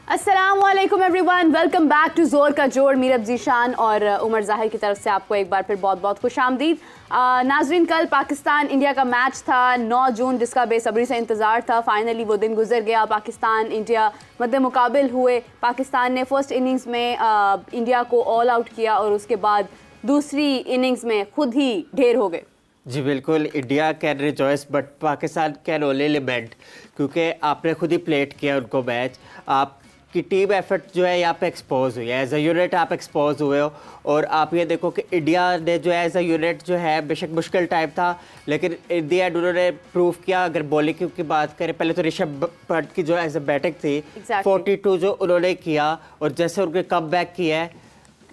अस्सलामुअलैकुम everyone, welcome back to जोर का जोड़। मीरब जीशान और उमर जाहिर की तरफ से आपको एक बार फिर बहुत बहुत खुशामदीद। नाजरीन, कल पाकिस्तान इंडिया का मैच था 9 जून, जिसका बेसब्री से इंतज़ार था। फाइनली वो दिन गुजर गया। पाकिस्तान इंडिया मद्दे मुकाबिल हुए। पाकिस्तान ने फर्स्ट इनिंग्स में इंडिया को ऑल आउट किया और उसके बाद दूसरी इनिंग्स में खुद ही ढेर हो गए। जी बिल्कुल, India can rejoice but Pakistan can only lament, क्योंकि आपने खुद ही प्लेट किया उनको मैच। आपकी टीम एफर्ट जो है यहाँ पे एक्सपोज हुई है, एज अ यूनिट आप एक्सपोज हुए हो। और आप ये देखो कि इंडिया ने जो है एज अ यूनिट जो है, बेशक मुश्किल टाइम था लेकिन इन दी एंड उन्होंने प्रूव किया। अगर बॉलिंग की बात करें, पहले तो ऋषभ पंत की जो एज अ बैटिंग थी 42 जो उन्होंने किया, और जैसे उनके कम बैक किया है,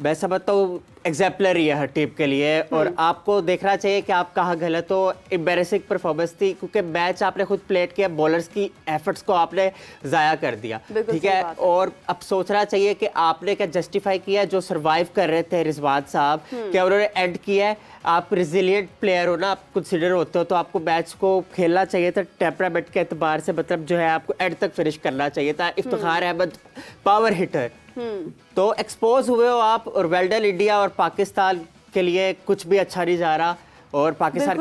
मैं समझता हूँ एग्जाम्पलरी है हर टीम के लिए। और आपको देखना चाहिए कि आप कहाँ गलत हो। एम्बैरेसिंग परफॉर्मेंस थी, क्योंकि मैच आपने खुद प्लेट किया, बॉलर्स की एफर्ट्स को आपने ज़ाया कर दिया, ठीक है। और अब सोचना चाहिए कि आपने क्या जस्टिफाई किया जो सर्वाइव कर रहे थे रिजवान साहब, क्या उन्होंने एंड किया है। आप रिजिलियंट प्लेयर हो ना, आप कंसिडर होते हो, तो आपको मैच को खेलना चाहिए था टेम्परामेंट के एतबार से, मतलब जो है आपको एंड तक फिनिश करना चाहिए था। इफ्तिखार अहमद पावर हिटर, तो एक्सपोज हुए हो आप। और वेल डन इंडिया। और पाकिस्तान के लिए कुछ भी अच्छा नहीं जा रहा, और पाकिस्तान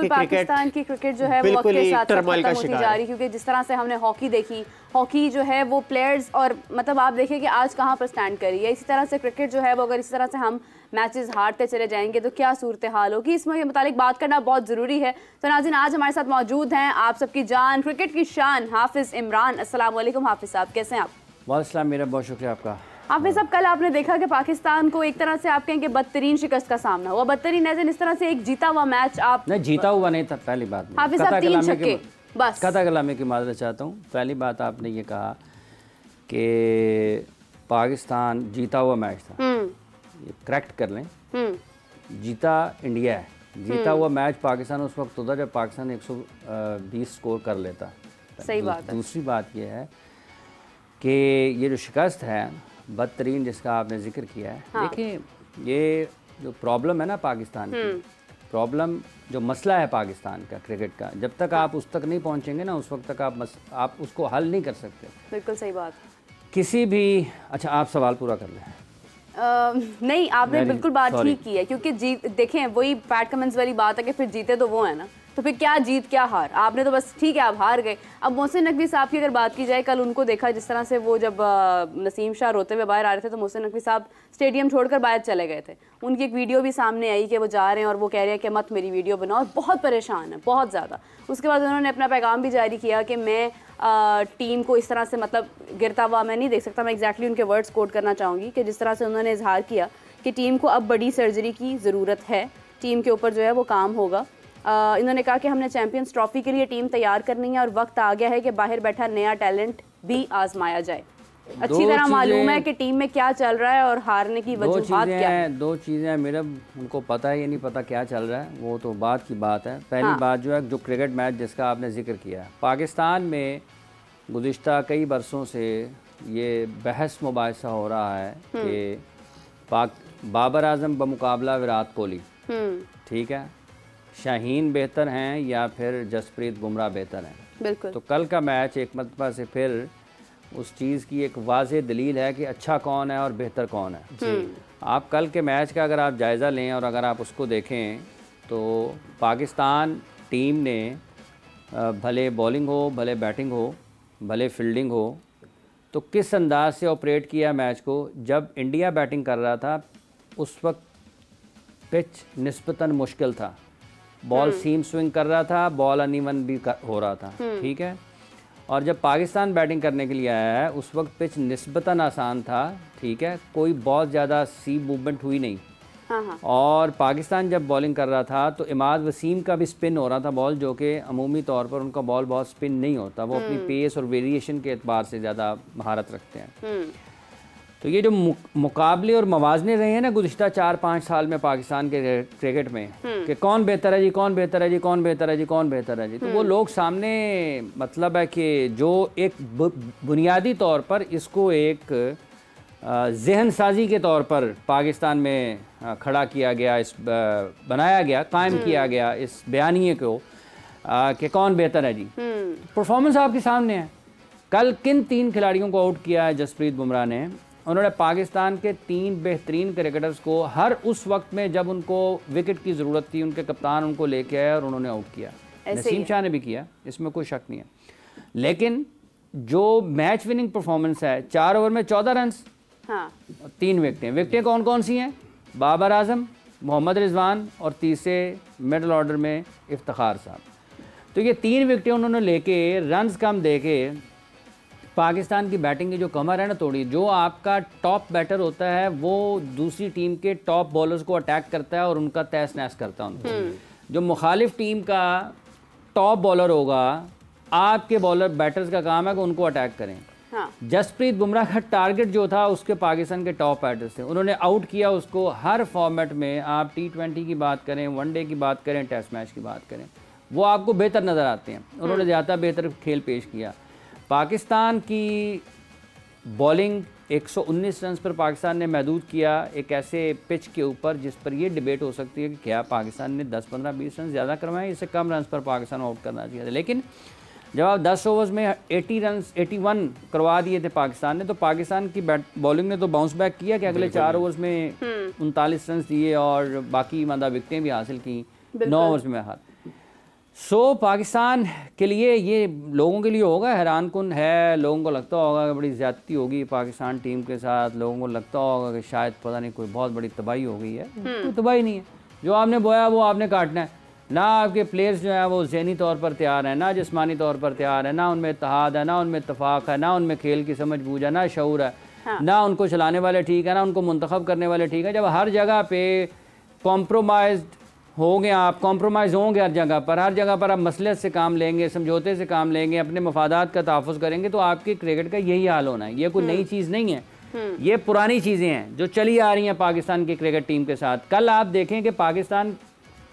की क्रिकेट जो है वो वक्त के साथ टर्मोइल का शिकार जा रही, क्योंकि जिस तरह से हमने हॉकी देखी, हॉकी जो है वो प्लेयर्स, और मतलब आप देखिए कि आज कहाँ पर स्टैंड करी है। इसी तरह से क्रिकेट जो है वो, अगर इसी तरह से हम मैचेस हारते चले जाएंगे तो क्या सूरत हाल होगी, इसमें मुतालिक बात करना बहुत ज़रूरी है। तो नाज़रीन, आज हमारे साथ मौजूद हैं आप सबकी जान, क्रिकेट की शान, हाफिज़ इमरान। अस्सलाम वालेकुम हाफिज़ साहब, कैसे हैं आप? वालेकुम, मेरा बहुत शुक्रिया आपका। हाफिज़ साहब, कल आपने देखा कि पाकिस्तान को एक तरह से आप कहेंगे बदतरीन शिकस्त का सामना हुआ। बदतरीन ऐसे इस तरह से एक जीता हुआ मैच आप नहीं, जीता हुआ नहीं था। पहली बात हाफिज़ साहब, 3 छक्के बस। कथा कलामी की माजरत चाहता हूँ। पहली बात, आपने ये कहा कि पाकिस्तान जीता हुआ मैच था, ये करेक्ट कर लें। जीता इंडिया है। जीता हुआ मैच पाकिस्तान उस वक्त होता जब पाकिस्तान 120 स्कोर कर लेता। सही बात है। दूसरी बात यह है कि ये जो शिकस्त है बदतरीन, जिसका आपने जिक्र किया है, देखिए ये जो प्रॉब्लम है ना पाकिस्तान की, प्रॉब्लम जो मसला है पाकिस्तान का क्रिकेट का, जब तक आप उस तक नहीं पहुंचेंगे ना, उस वक्त तक आप उसको हल नहीं कर सकते। बिल्कुल सही बात। किसी भी, अच्छा आप सवाल पूरा कर लें। नहीं, आपने बिल्कुल बात ठीक की है, क्योंकि जीत देखें वही पैट कमिंस वाली बात है कि फिर जीते तो वो है ना, तो फिर क्या जीत क्या हार। आपने तो बस ठीक है, आप हार गए। अब मोहसिन नकवी साहब की अगर बात की जाए, कल उनको देखा जिस तरह से वो जब नसीम शाह रोते हुए बाहर आ रहे थे, तो मोहसिन नकवी साहब स्टेडियम छोड़कर बाहर चले गए थे। उनकी एक वीडियो भी सामने आई कि वो जा रहे हैं और वो कह रहे हैं कि मत मेरी वीडियो बनाओ, और बहुत परेशान है, बहुत ज़्यादा। उसके बाद उन्होंने अपना पैगाम भी जारी किया कि मैं टीम को इस तरह से, मतलब गिरता हुआ मैं नहीं देख सकता। मैं एग्जैक्टली उनके वर्ड्स कोट करना चाहूँगी कि जिस तरह से उन्होंने इजहार किया कि टीम को अब बड़ी सर्जरी की ज़रूरत है, टीम के ऊपर जो है वो काम होगा। इन्होंने कहा कि हमने चैंपियंस ट्रॉफी के लिए टीम तैयार करनी है और वक्त आ गया है कि बाहर बैठा नया टैलेंट भी आजमाया जाए। अच्छी तरह मालूम है कि टीम में क्या चल रहा है और हारने की वजूहात क्या है। दो चीज़ें हैं मेरा, उनको पता है या नहीं पता क्या चल रहा है, वो तो बात की बात है। पहली बात जो है, जो क्रिकेट मैच जिसका आपने जिक्र किया, पाकिस्तान में गुज़िश्ता कई बरसों से ये बहस मुबाहिसा हो रहा है कि बाबर आजम बमुकाबला विराट कोहली, ठीक है, शाहीन बेहतर हैं या फिर जसप्रीत बुमराह बेहतर हैं। बिल्कुल। तो कल का मैच एक मरतबा से फिर उस चीज़ की एक वाज़ेह दलील है कि अच्छा कौन है और बेहतर कौन है। आप कल के मैच का अगर आप जायज़ा लें और अगर आप उसको देखें, तो पाकिस्तान टीम ने भले बॉलिंग हो, भले बैटिंग हो, भले फील्डिंग हो, तो किस अंदाज से ऑपरेट किया मैच को। जब इंडिया बैटिंग कर रहा था उस वक्त पिच निस्बतन मुश्किल था, बॉल सीम स्विंग कर रहा था, बॉल अनइवन भी हो रहा था, ठीक है। और जब पाकिस्तान बैटिंग करने के लिए आया है उस वक्त पिच निस्बतन आसान था, ठीक है, कोई बहुत ज़्यादा सी मूवमेंट हुई नहीं। और पाकिस्तान जब बॉलिंग कर रहा था तो इमाद वसीम का भी स्पिन हो रहा था बॉल, जो कि अमूमी तौर पर उनका बॉल बहुत स्पिन नहीं होता, वो अपनी पेस और वेरिएशन के एतबार से ज़्यादा महारत रखते हैं। तो ये जो मुकाबले और मवाजने रहे हैं ना गुज़िश्ता 4-5 साल में पाकिस्तान के क्रिकेट में, कि कौन बेहतर है जी, कौन बेहतर है जी, कौन बेहतर है जी, कौन बेहतर है जी, तो वो लोग सामने, मतलब है कि जो एक बुनियादी तौर पर इसको एक जहन साजी के तौर पर पाकिस्तान में खड़ा किया गया, इस बनाया गया, कायम किया गया इस बयानिए को कि कौन बेहतर है जी। परफॉर्मेंस आपके सामने है, कल किन 3 खिलाड़ियों को आउट किया है जसप्रीत बुमराह ने? उन्होंने पाकिस्तान के 3 बेहतरीन क्रिकेटर्स को हर उस वक्त में जब उनको विकेट की ज़रूरत थी, उनके कप्तान उनको लेके आए और उन्होंने आउट किया। नसीम शाह ने भी किया, इसमें कोई शक नहीं है। लेकिन जो मैच विनिंग परफॉर्मेंस है, 4 ओवर में 14 रन, हाँ। 3 विकेटें कौन कौन सी हैं? बाबर आजम, मोहम्मद रिजवान और तीसरे मिडल ऑर्डर में इफ्तिखार साहब। तो ये 3 विकेटें उन्होंने लेके रन्स कम देके पाकिस्तान की बैटिंग की जो कमर है ना तोड़ी। जो आपका टॉप बैटर होता है वो दूसरी टीम के टॉप बॉलर्स को अटैक करता है और उनका तहस नहस करता है उनको। जो मुखालिफ टीम का टॉप बॉलर होगा, आपके बॉलर बैटर्स का काम है कि उनको अटैक करें। हाँ। जसप्रीत बुमराह का टारगेट जो था उसके पाकिस्तान के टॉप बैटर्स थे, उन्होंने आउट किया उसको हर फॉर्मेट में। आप T20 की बात करें, वनडे की बात करें, टेस्ट मैच की बात करें, वो आपको बेहतर नज़र आते हैं। उन्होंने ज़्यादा बेहतर खेल पेश किया। पाकिस्तान की बॉलिंग 119 रन पर पाकिस्तान ने महदूद किया एक ऐसे पिच के ऊपर जिस पर ये डिबेट हो सकती है कि क्या पाकिस्तान ने 10, 15, 20 रन ज़्यादा करवाए, इससे कम रन पर पाकिस्तान आउट करना चाहिए था। लेकिन जब आप 10 ओवर्स में 80 रन 81 करवा दिए थे पाकिस्तान ने, तो पाकिस्तान की बॉलिंग ने तो बाउंस बैक किया कि अगले 4 ओवर्स में 39 रन दिए और बाकी मतलब विकेटें भी हासिल की 9 ओवर्स में हार। पाकिस्तान के लिए ये लोगों के लिए होगा हैरान कुन है। लोगों को लगता होगा कि बड़ी ज़्यादती होगी पाकिस्तान टीम के साथ, लोगों को लगता होगा कि शायद पता नहीं कोई बहुत बड़ी तबाही हो गई है। कोई तबाही नहीं है, जो आपने बोया वो आपने काटना है। ना आपके प्लेयर्स जो है वो ज़हनी तौर पर तैयार हैं, ना जिस्मानी तौर पर तैयार है, ना उनमें इत्तेहाद है, ना उनमें इत्तेफाक है, ना उनमें खेल की समझ बूझ है, ना शऊर है। हाँ। ना उनको चलाने वाले ठीक है, ना उनको मुंतखब करने वाले ठीक है। जब हर जगह पे कॉम्प्रोमाइज़ होंगे, आप कॉम्प्रोमाइज़ होंगे हर जगह पर आप मसलहत से काम लेंगे, समझौते से काम लेंगे, अपने मफादात का तहफ़्फ़ुज़ करेंगे, तो आपकी क्रिकेट का यही हाल होना है। ये कोई नई चीज़ नहीं है, ये पुरानी चीज़ें हैं जो चली आ रही हैं पाकिस्तान की क्रिकेट टीम के साथ। कल आप देखें कि पाकिस्तान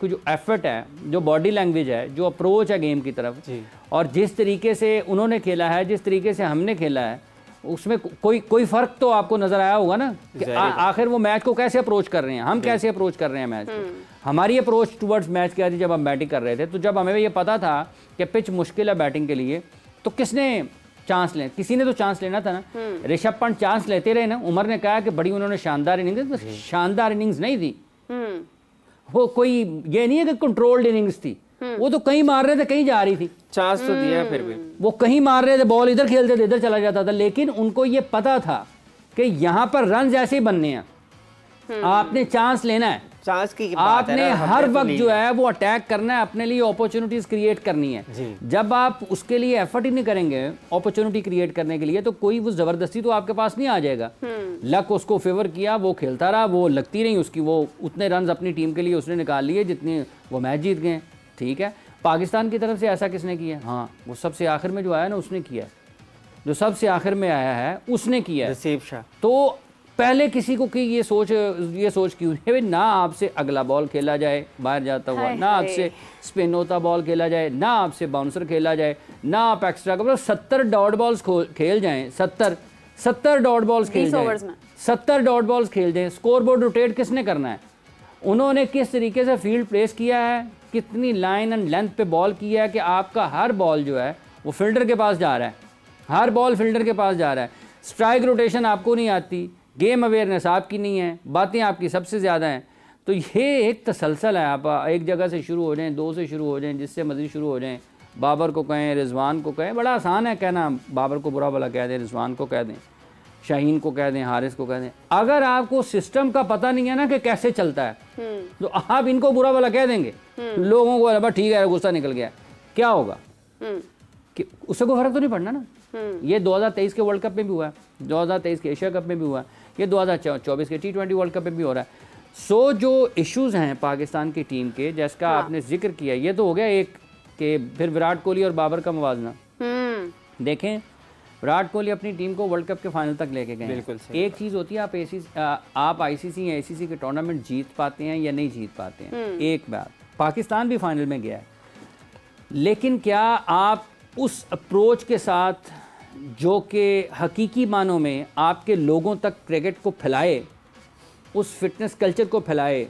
की जो एफर्ट है, जो बॉडी लैंग्वेज है, जो अप्रोच है गेम की तरफ, और जिस तरीके से उन्होंने खेला है, जिस तरीके से हमने खेला है, उसमें कोई फ़र्क तो आपको नज़र आया होगा ना कि आखिर वो मैच को कैसे अप्रोच कर रहे हैं, हम कैसे अप्रोच कर रहे हैं मैच को। हमारी अप्रोच टुवर्ड्स मैच क्या थी जब हम बैटिंग कर रहे थे? तो जब हमें ये पता था कि पिच मुश्किल है बैटिंग के लिए, तो किसने चांस लें? किसी ने तो चांस लेना था ना। ऋषभ पंत चांस लेते रहे ना। उमर ने कहा कि बड़ी उन्होंने शानदार इनिंग्स, शानदार इनिंग्स नहीं थी वो, कोई ये नहीं है कि कंट्रोल्ड इनिंग्स थी। वो तो कहीं मार रहे थे, कहीं जा रही थी, चांस तो दिया, फिर भी वो कहीं मार रहे थे, बॉल इधर खेलते थे, इधर चला जाता था। लेकिन उनको ये पता था कि यहाँ पर रन ऐसे ही बनने हैं, आपने चांस लेना है, चांस की आपने हर वक्त जो है वो अटैक करना है, अपने लिए अपॉर्चुनिटीज क्रिएट करनी है। जब आप उसके लिए एफर्ट ही नहीं करेंगे अपॉर्चुनिटी क्रिएट करने के लिए, तो कोई वो जबरदस्ती तो आपके पास नहीं आ जाएगा। लक उसको फेवर किया, वो खेलता रहा, वो लगती रही उसकी, वो उतने रन अपनी टीम के लिए उसने निकाल लिए जितने वो मैच जीत गए। ठीक है, पाकिस्तान की तरफ से ऐसा किसने किया? हाँ, वो सबसे आखिर में जो आया ना उसने किया, जो सबसे आखिर में आया है उसने किया, नसीब शाह। तो पहले किसी को कि ये सोच क्यों है ना आपसे अगला बॉल खेला जाए बाहर जाता हुआ, ना आपसे स्पिन होता बॉल खेला जाए, ना आपसे बाउंसर खेला जाए, ना आप एक्स्ट्रा का 70 डॉट बॉल्स खेल जाएं, 70 डॉट बॉल्स खेल जाएं, 70 डॉट बॉल्स खेल जाएं। स्कोर बोर्ड रोटेट किसने करना है? उन्होंने किस तरीके से फील्ड प्लेस किया है, कितनी लाइन एंड लेंथ पे बॉल किया है कि आपका हर बॉल जो है वो फील्डर के पास जा रहा है, हर बॉल फील्डर के पास जा रहा है। स्ट्राइक रोटेशन आपको नहीं आती, गेम अवेयरनेस आपकी नहीं है, बातें आपकी सबसे ज़्यादा हैं। तो ये एक तसलसल है, आप एक जगह से शुरू हो जाएं, 2 से शुरू हो जाएं, जिससे मज़ीद शुरू हो जाएं। बाबर को कहें, रिजवान को कहें, बड़ा आसान है कहना, बाबर को बुरा भला कह दें, रिजवान को कह दें, शाहीन को कह दें, हारिस को कह दें। अगर आपको सिस्टम का पता नहीं है ना कि कैसे चलता है, तो आप इनको बुरा भला कह देंगे, लोगों को अब ठीक है गुस्सा निकल गया, क्या होगा? कि उससे कोई फर्क तो नहीं पड़ना ना। ये 2023 के वर्ल्ड कप में भी हुआ है, 2023 के एशिया कप में भी हुआ है, ये 2024 के T20 वर्ल्ड कप में भी हो रहा है। जो इश्यूज हैं पाकिस्तान की टीम के, जिसका आपने जिक्र किया, ये तो हो गया एक कि फिर विराट कोहली और बाबर का मुवाजना। देखें, विराट कोहली अपनी टीम को वर्ल्ड कप के फाइनल तक लेके गए। एक चीज़ होती है आप ICC या ACC के टूर्नामेंट जीत पाते हैं या नहीं जीत पाते हैं, एक बात। पाकिस्तान भी फाइनल में गया है, लेकिन क्या आप उस अप्रोच के साथ जो कि हकीकी मानों में आपके लोगों तक क्रिकेट को फैलाए, उस फिटनेस कल्चर को फैलाए,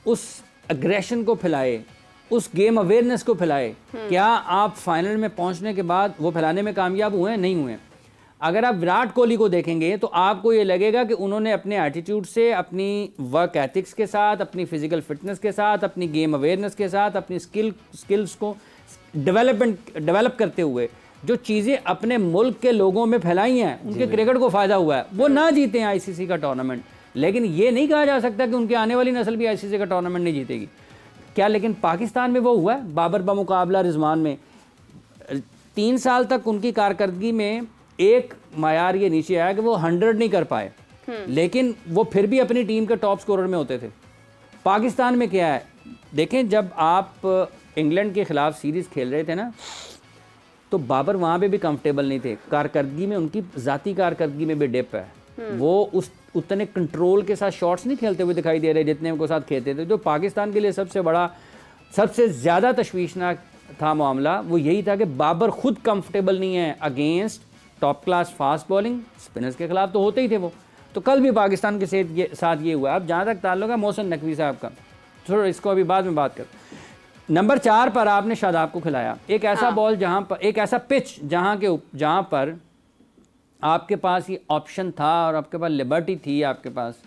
उस एग्रेशन को फैलाए, उस गेम अवेयरनेस को फैलाए, क्या आप फाइनल में पहुंचने के बाद वो फैलाने में कामयाब हुए? नहीं हुए। अगर आप विराट कोहली को देखेंगे तो आपको ये लगेगा कि उन्होंने अपने एटीट्यूड से, अपनी वर्क एथिक्स के साथ, अपनी फिजिकल फिटनेस के साथ, अपनी गेम अवेयरनेस के साथ, अपनी स्किल्स को डेवलप करते हुए जो चीज़ें अपने मुल्क के लोगों में फैलाई हैं, उनके क्रिकेट को फ़ायदा हुआ है। वो ना जीते हैं आईसीसी का टूर्नामेंट, लेकिन ये नहीं कहा जा सकता कि उनकी आने वाली नस्ल भी आईसीसी का टूर्नामेंट नहीं जीतेगी। क्या लेकिन पाकिस्तान में वो हुआ है? बाबर बमुकाबला रिजवान में 3 साल तक उनकी कारकर्दगी में एक मायार ये नीचे आया कि वो 100 नहीं कर पाए, लेकिन वो फिर भी अपनी टीम के टॉप स्कोरर में होते थे। पाकिस्तान में क्या है, देखें जब आप इंग्लैंड के ख़िलाफ़ सीरीज़ खेल रहे थे ना, तो बाबर वहाँ पे भी कंफर्टेबल नहीं थे। कारकर्दगी में, उनकी ज़ाती कारकर्दगी में भी डिप है। वो उतने कंट्रोल के साथ शॉट्स नहीं खेलते हुए दिखाई दे रहे जितने उनको साथ खेलते थे। जो पाकिस्तान के लिए सबसे ज़्यादा तशवीशनाक था मामला, वो यही था कि बाबर खुद कंफर्टेबल नहीं है against top class fast bowling spinners के खिलाफ, तो होते ही थे वो। तो कल भी पाकिस्तान के साथ ये हुआ। अब जहाँ तक ताल्लुक है मोहसिन नकवी साहब का, थोड़ा इसको अभी बाद में बात कर। नंबर 4 पर आपने शादाब को खिलाया एक ऐसा बॉल जहाँ पर, एक ऐसा पिच जहाँ पर आपके पास ये ऑप्शन था और आपके पास लिबर्टी थी आपके पास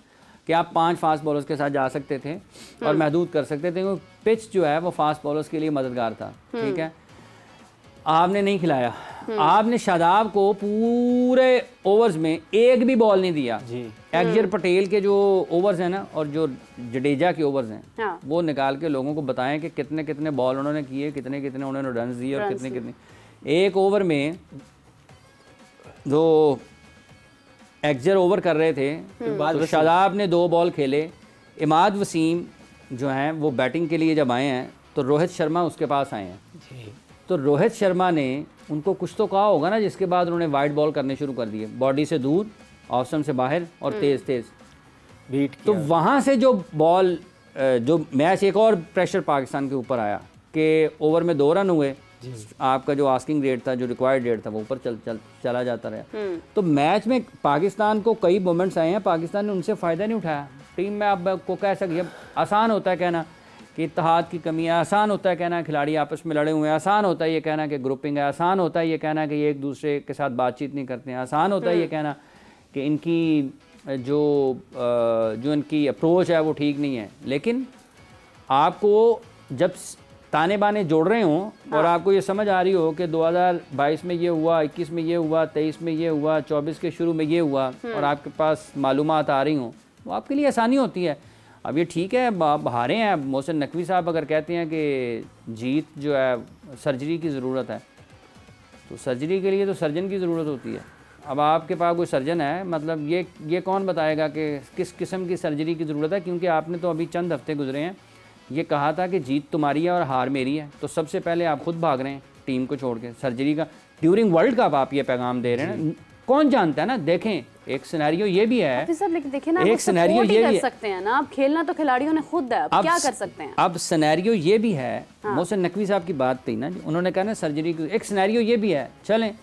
कि आप 5 फास्ट बॉलर्स के साथ जा सकते थे और महदूद कर सकते थे। वो पिच जो है वो फास्ट बॉलर्स के लिए मददगार था, ठीक है। आपने नहीं खिलाया, आपने शादाब को पूरे ओवर्स में एक भी बॉल नहीं दिया। अक्षर पटेल के जो ओवर्स हैं ना और जो जडेजा के ओवर्स हैं, हाँ। वो निकाल के लोगों को बताएं कि कितने कितने बॉल उन्होंने किए, कितने कितने उन्होंने रन दिए और कितने कितने। एक ओवर में जो अक्षर ओवर कर रहे थे तो शादाब ने 2 बॉल खेले। इमाद वसीम जो हैं वो बैटिंग के लिए जब आए हैं तो रोहित शर्मा उसके पास आए हैं। तो रोहित शर्मा ने उनको कुछ तो कहा होगा ना, जिसके बाद उन्होंने वाइड बॉल करने शुरू कर दिए, बॉडी से दूर, ऑफ स्टंप से बाहर और तेज़ बीट तो वहाँ से जो बॉल, जो मैच एक और प्रेशर पाकिस्तान के ऊपर आया कि ओवर में 2 रन हुए, आपका जो आस्किंग रेट था, जो रिक्वायर्ड रेट था, वो ऊपर चला जाता रहा। तो मैच में पाकिस्तान को कई मोमेंट्स आए हैं, पाकिस्तान ने उनसे फ़ायदा नहीं उठाया। टीम में आपको कह सकिए, आसान होता है कहना कि इत्तेहाद की कमी है, आसान होता है कहना खिलाड़ी आपस में लड़े हुए हैं, आसान होता है ये कहना कि ग्रुपिंग है, आसान होता है ये कहना कि ये एक दूसरे के साथ बातचीत नहीं करते हैं, आसान होता है ये कहना कि इनकी जो इनकी अप्रोच है वो ठीक नहीं है। लेकिन आपको जब ताने बाने जोड़ रहे हों और आपको ये समझ आ रही हो कि 2022 में ये हुआ, 21 में ये हुआ, 23 में ये हुआ, 24 के शुरू में ये हुआ और आपके पास मालूमात आ रही हों, वो आपके लिए आसानी होती है। अब ये ठीक है, आप हारे हैं। मोहसिन नकवी साहब अगर कहते हैं कि जीत जो है सर्जरी की ज़रूरत है, तो सर्जरी के लिए तो सर्जन की ज़रूरत होती है। अब आपके पास कोई सर्जन है, मतलब ये कौन बताएगा कि किस किस्म की सर्जरी की ज़रूरत है, क्योंकि आपने तो अभी चंद हफ्ते गुजरे हैं ये कहा था कि जीत तुम्हारी है और हार मेरी है। तो सबसे पहले आप खुद भाग रहे हैं टीम को छोड़ के सर्जरी का, ड्यूरिंग वर्ल्ड कप आप ये पैगाम दे रहे हैं। कौन जानता है ना, देखें एक सिनेरियो ये भी है, लेकिन ना एक सिनेरियो ये भी कर सकते हैं ना, अब खेलना तो खिलाड़ियों ने खुद है, अब क्या कर सकते हैं। अब सिनेरियो ये भी है, मोहसिन नकवी साहब की बात थी ना, उन्होंने कहा ना सर्जरी की, एक सिनेरियो ये भी है, चलें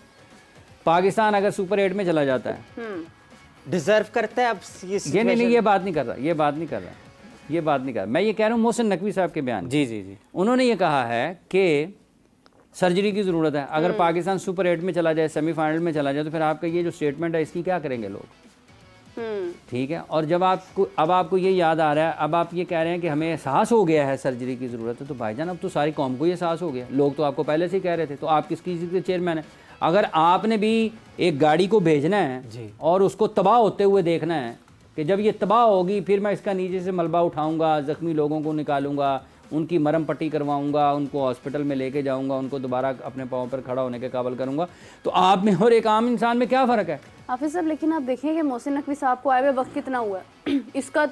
पाकिस्तान अगर सुपर 8 में चला जाता है, डिजर्व करता है। अब ये नहीं, ये बात नहीं कर रहा, ये बात नहीं कर रहा, मैं ये कह रहा हूँ मोहसिन नकवी साहब के बयान। जी उन्होंने ये कहा है कि सर्जरी की ज़रूरत है। अगर पाकिस्तान सुपर 8 में चला जाए, सेमीफाइनल में चला जाए, तो फिर आपका ये जो स्टेटमेंट है इसकी क्या करेंगे लोग, ठीक है। और जब आपको ये याद आ रहा है, अब आप ये कह रहे हैं कि हमें एहसास हो गया है सर्जरी की ज़रूरत है, तो भाईजान अब तो सारी कौम को ये एहसास हो गया। लोग तो आपको पहले से ही कह रहे थे, तो आप किसकी चीज़ के चेयरमैन हैं? अगर आपने भी एक गाड़ी को भेजना है और उसको तबाह होते हुए देखना है कि जब ये तबाह होगी फिर मैं इसका नीचे से मलबा उठाऊंगा, ज़ख्मी लोगों को निकालूंगा, उनकी मरहम पट्टी करवाऊंगा, उनको हॉस्पिटल में लेके जाऊंगा, उनको दोबारा अपने पाँव पर खड़ा होने के काबिल करूंगा, तो आप में और एक आम इंसान में क्या फ़र्क है? हाफिज़ साहब, लेकिन आप देखें कि मोहसिन नकवी साहब को आए हुए वक्त कितना हुआ है। इसका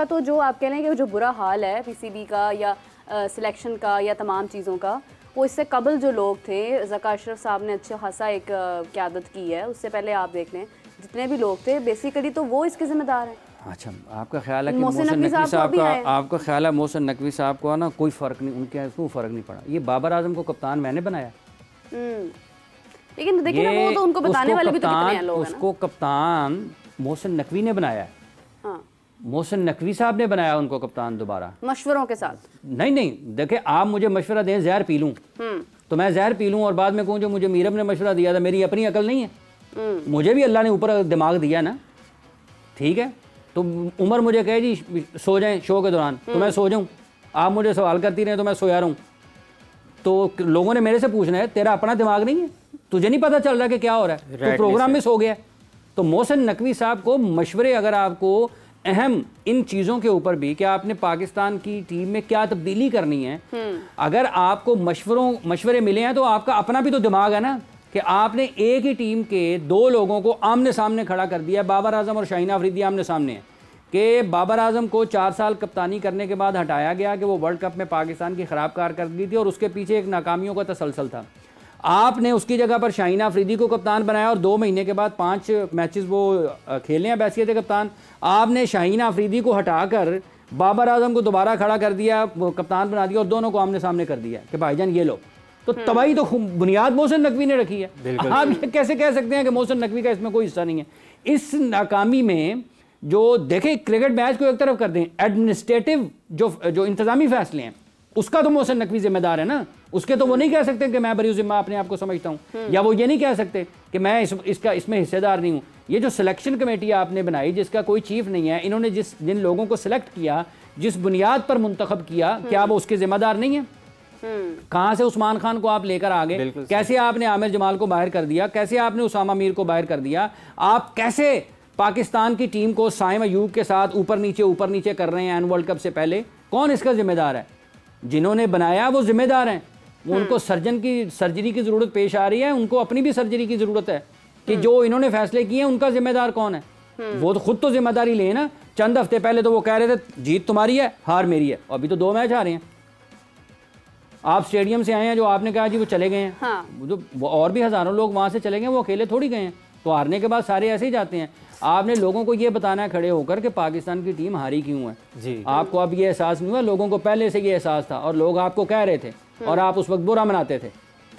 तो जो आप कह रहे हैं कि जो बुरा हाल है पीसीबी का या सिलेक्शन का या तमाम चीज़ों का, वो इससे कबल जो लोग थे, ज़का अशरफ साहब ने अच्छा खासा एक क़यादत की है, उससे पहले आप देख लें जितने भी लोग थे बेसिकली तो वो इसके ज़िम्मेदार हैं। अच्छा, आपका ख्याल है कि मोहसिन नकवी साहब का, आपका ख्याल है मोहसिन नकवी साहब को ना कोई फ़र्क नहीं, उनके कोई फ़र्क नहीं पड़ा। ये बाबर आजम को कप्तान मैंने बनाया, लेकिन देखिए ना, वो तो उनको बताने वाले भी तो कितने हैं लोग, उसको कप्तान मोहसिन नकवी ने बनाया। मोहसिन नकवी साहब ने बनाया उनको कप्तान दोबारा मशवरों के साथ। नहीं, देखिए आप मुझे मशवरा दें, जहर पी लूँ तो मैं जहर पी लूँ और बाद में कहूँ जो मुझे मीरब ने मशवरा दिया था, मेरी अपनी अकल नहीं है। मुझे भी अल्लाह ने ऊपर दिमाग दिया ना, ठीक है। तो उमर मुझे कहे जी सो जाएं शो के दौरान, तो मैं सो जाऊं, आप मुझे सवाल करती रहे तो मैं सोया रहूं। तो लोगों ने मेरे से पूछना है तेरा अपना दिमाग नहीं है, तुझे नहीं पता चल रहा कि क्या हो रहा है, तो प्रोग्राम में सो गया। तो मोहसिन नकवी साहब को मशवरे, अगर आपको अहम इन चीज़ों के ऊपर भी कि आपने पाकिस्तान की टीम में क्या तब्दीली करनी है, अगर आपको मशवरे मिले हैं तो आपका अपना भी तो दिमाग है ना, कि आपने एक ही टीम के दो लोगों को आमने सामने खड़ा कर दिया। बाबर आजम और शाहीन अफरीदी आमने सामने हैं कि बाबर आजम को 4 साल कप्तानी करने के बाद हटाया गया कि वो वर्ल्ड कप में पाकिस्तान की ख़राब कारकर्दगी थी और उसके पीछे एक नाकामियों का तसलसल था। आपने उसकी जगह पर शाहीन अफरीदी को कप्तान बनाया और 2 महीने के बाद 5 मैचेस वो खेलने हैं बैसियत कप्तान। आपने शाहीन अफरीदी को हटाकर बाबर आजम को दोबारा खड़ा कर दिया, कप्तान बना दिया और दोनों को आमने सामने कर दिया कि भाईजान ये लो। तो तबाही तो बुनियाद मोहसिन नकवी ने रखी है। आप ये कैसे कह सकते हैं कि मोहसिन नकवी का इसमें कोई हिस्सा नहीं है? इस नाकामी में जो देखें, क्रिकेट मैच को एक तरफ कर दें, एडमिनिस्ट्रेटिव जो इंतजामी फैसले हैं उसका तो मोहसिन नकवी जिम्मेदार है ना। उसके तो वो नहीं कह सकते कि मैं बरी जिम्मा अपने आप को समझता हूँ, या वो ये नहीं कह सकते कि मैं इसमें हिस्सेदार नहीं हूँ। ये जो सिलेक्शन कमेटी आपने बनाई जिसका कोई चीफ नहीं है, इन्होंने जिन लोगों को सिलेक्ट किया, जिस बुनियाद पर मुंतखब किया, क्या वो उसके जिम्मेदार नहीं है? कहाँ से उस्मान खान को आप लेकर आ गए, कैसे आपने आमिर जमाल को बाहर कर दिया, कैसे आपने उसामा मीर को बाहर कर दिया, आप कैसे पाकिस्तान की टीम को साइम अयूब के साथ ऊपर नीचे कर रहे हैं वर्ल्ड कप से पहले? कौन इसका जिम्मेदार है? जिन्होंने बनाया वो जिम्मेदार हैं। उनको सर्जरी की जरूरत पेश आ रही है, उनको अपनी भी सर्जरी की जरूरत है कि जो इन्होंने फैसले किए उनका जिम्मेदार कौन है? वो तो खुद तो जिम्मेदारी ले ना। चंद हफ्ते पहले तो वो कह रहे थे जीत तुम्हारी है हार मेरी है, अभी तो 2 मैच आ रहे हैं। आप स्टेडियम से आए हैं, जो आपने कहा जी वो चले गए हैं, वो और भी हजारों लोग वहां से चले गए, वो अकेले थोड़ी गए हैं। तो हारने के बाद सारे ऐसे ही जाते हैं। आपने लोगों को ये बताना है खड़े होकर कि पाकिस्तान की टीम हारी क्यों है जी। आपको अब ये एहसास नहीं हुआ, लोगों को पहले से ये एहसास था और लोग आपको कह रहे थे और आप उस वक्त बुरा मनाते थे,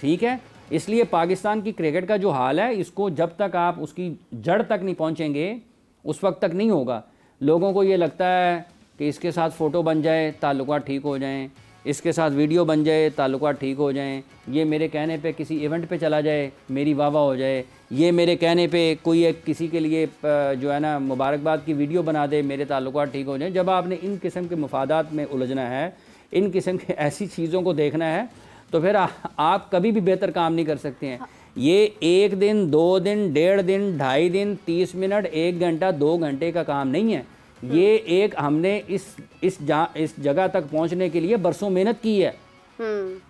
ठीक है। इसलिए पाकिस्तान की क्रिकेट का जो हाल है, इसको जब तक आप उसकी जड़ तक नहीं पहुंचेंगे उस वक्त तक नहीं होगा। लोगों को ये लगता है कि इसके साथ फ़ोटो बन जाए ताल्लुकात ठीक हो जाएं, इसके साथ वीडियो बन जाए ताल्लुकात ठीक हो जाएं, ये मेरे कहने पे किसी इवेंट पे चला जाए मेरी वाह वाह हो जाए, ये मेरे कहने पे कोई एक किसी के लिए जो है ना मुबारकबाद की वीडियो बना दे मेरे ताल्लुकात ठीक हो जाए। जब आपने इन किस्म के मफादात में उलझना है, इन किस्म की ऐसी चीज़ों को देखना है, तो फिर आप कभी भी बेहतर काम नहीं कर सकते हैं। ये 1 दिन 2 दिन 1.5 दिन 2.5 दिन 30 मिनट 1 घंटा 2 घंटे का काम नहीं है। ये एक हमने इस जगह तक पहुंचने के लिए बरसों मेहनत की है।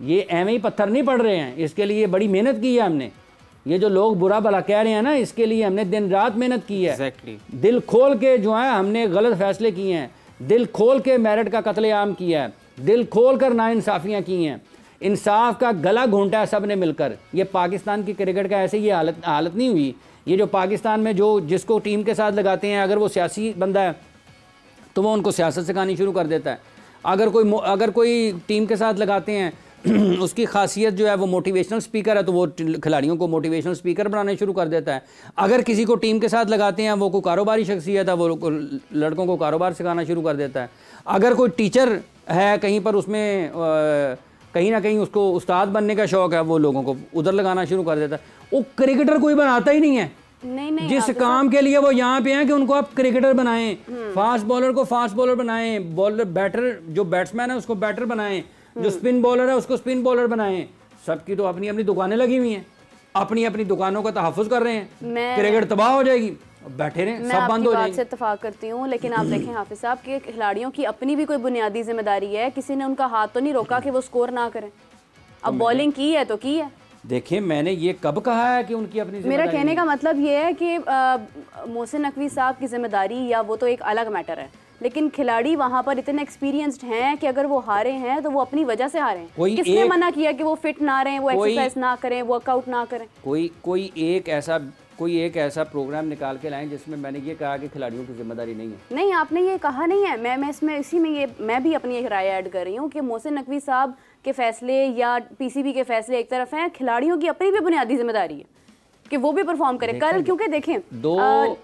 ये ऐਵੇਂ ही पत्थर नहीं पड़ रहे हैं, इसके लिए बड़ी मेहनत की है हमने। ये जो लोग बुरा भला कह रहे हैं ना, इसके लिए हमने दिन रात मेहनत की है। दिल खोल के जो है हमने गलत फैसले किए हैं, दिल खोल के मेरिट का कत्लेआम किया है, दिल खोल कर नाइंसाफियाँ की हैं, इंसाफ का गला घोंटा है सब ने मिलकर। ये पाकिस्तान की क्रिकेट का ऐसे ये हालत नहीं हुई। ये जो पाकिस्तान में जिसको टीम के साथ लगाते हैं, अगर वो सियासी बंदा है तो वो उनको सियासत सिखानी शुरू कर देता है। अगर कोई टीम के साथ लगाते हैं उसकी खासियत जो है वो मोटिवेशनल स्पीकर है, तो वो खिलाड़ियों को मोटिवेशनल स्पीकर बनाने शुरू कर देता है। अगर किसी को टीम के साथ लगाते हैं वो कोई कारोबारी शख्सियत है, वो लड़कों को कारोबार सिखाना शुरू कर देता है। अगर कोई टीचर है कहीं पर, उसमें कहीं ना कहीं उसको उस्ताद बनने का शौक़ है, वो लोगों को उधर लगाना शुरू कर देता है। वो क्रिकेटर कोई बनाता ही नहीं है। नहीं, जिस काम के लिए वो यहाँ पे हैं कि उनको आप क्रिकेटर बनाएं, फास्ट बॉलर को फास्ट बॉलर बनाएं, बॉलर बैटर जो बैट्समैन है उसको बैटर बनाएं, जो स्पिन बॉलर है उसको स्पिन बॉलर बनाएं। सबकी तो अपनी अपनी दुकानें लगी हुई हैं, अपनी अपनी दुकानों का तहफ़्फ़ुज़ कर रहे हैं। क्रिकेट तबाह हो जाएगी, बैठे रहे, सब बंद हो जाएगी। मैं से इत्तेफाक करती हूँ, लेकिन आप देखें हाफिज साहब के खिलाड़ियों की अपनी भी कोई बुनियादी जिम्मेदारी है। किसी ने उनका हाथ तो नहीं रोका कि वो स्कोर ना करें। अब बॉलिंग की है तो की है। देखिए मैंने ये कब कहा है कि उनकी अपनी, मेरा कहने का मतलब ये है कि मोहसिन नकवी साहब की जिम्मेदारी या वो तो एक अलग मैटर है, लेकिन खिलाड़ी वहाँ पर इतने एक्सपीरियंस्ड हैं कि अगर वो हारे हैं तो वो अपनी वजह से हारे हैं। किसने मना किया कि वो फिट ना रहें, वो एक्सरसाइज ना करें, वर्कआउट ना करें? कोई एक ऐसा प्रोग्राम निकाल के लाएं जिसमें मैंने ये कहा कि खिलाड़ियों की जिम्मेदारी नहीं है। नहीं, आपने ये कहा नहीं है। मैं भी अपनी एक राय ऐड कर रही हूँ कि मोहसिन नकवी साहब के फैसले या पीसीबी के फैसले एक तरफ हैं, खिलाड़ियों की अपनी भी बुनियादी जिम्मेदारी है कि वो भी परफॉर्म करें कल। क्योंकि देखें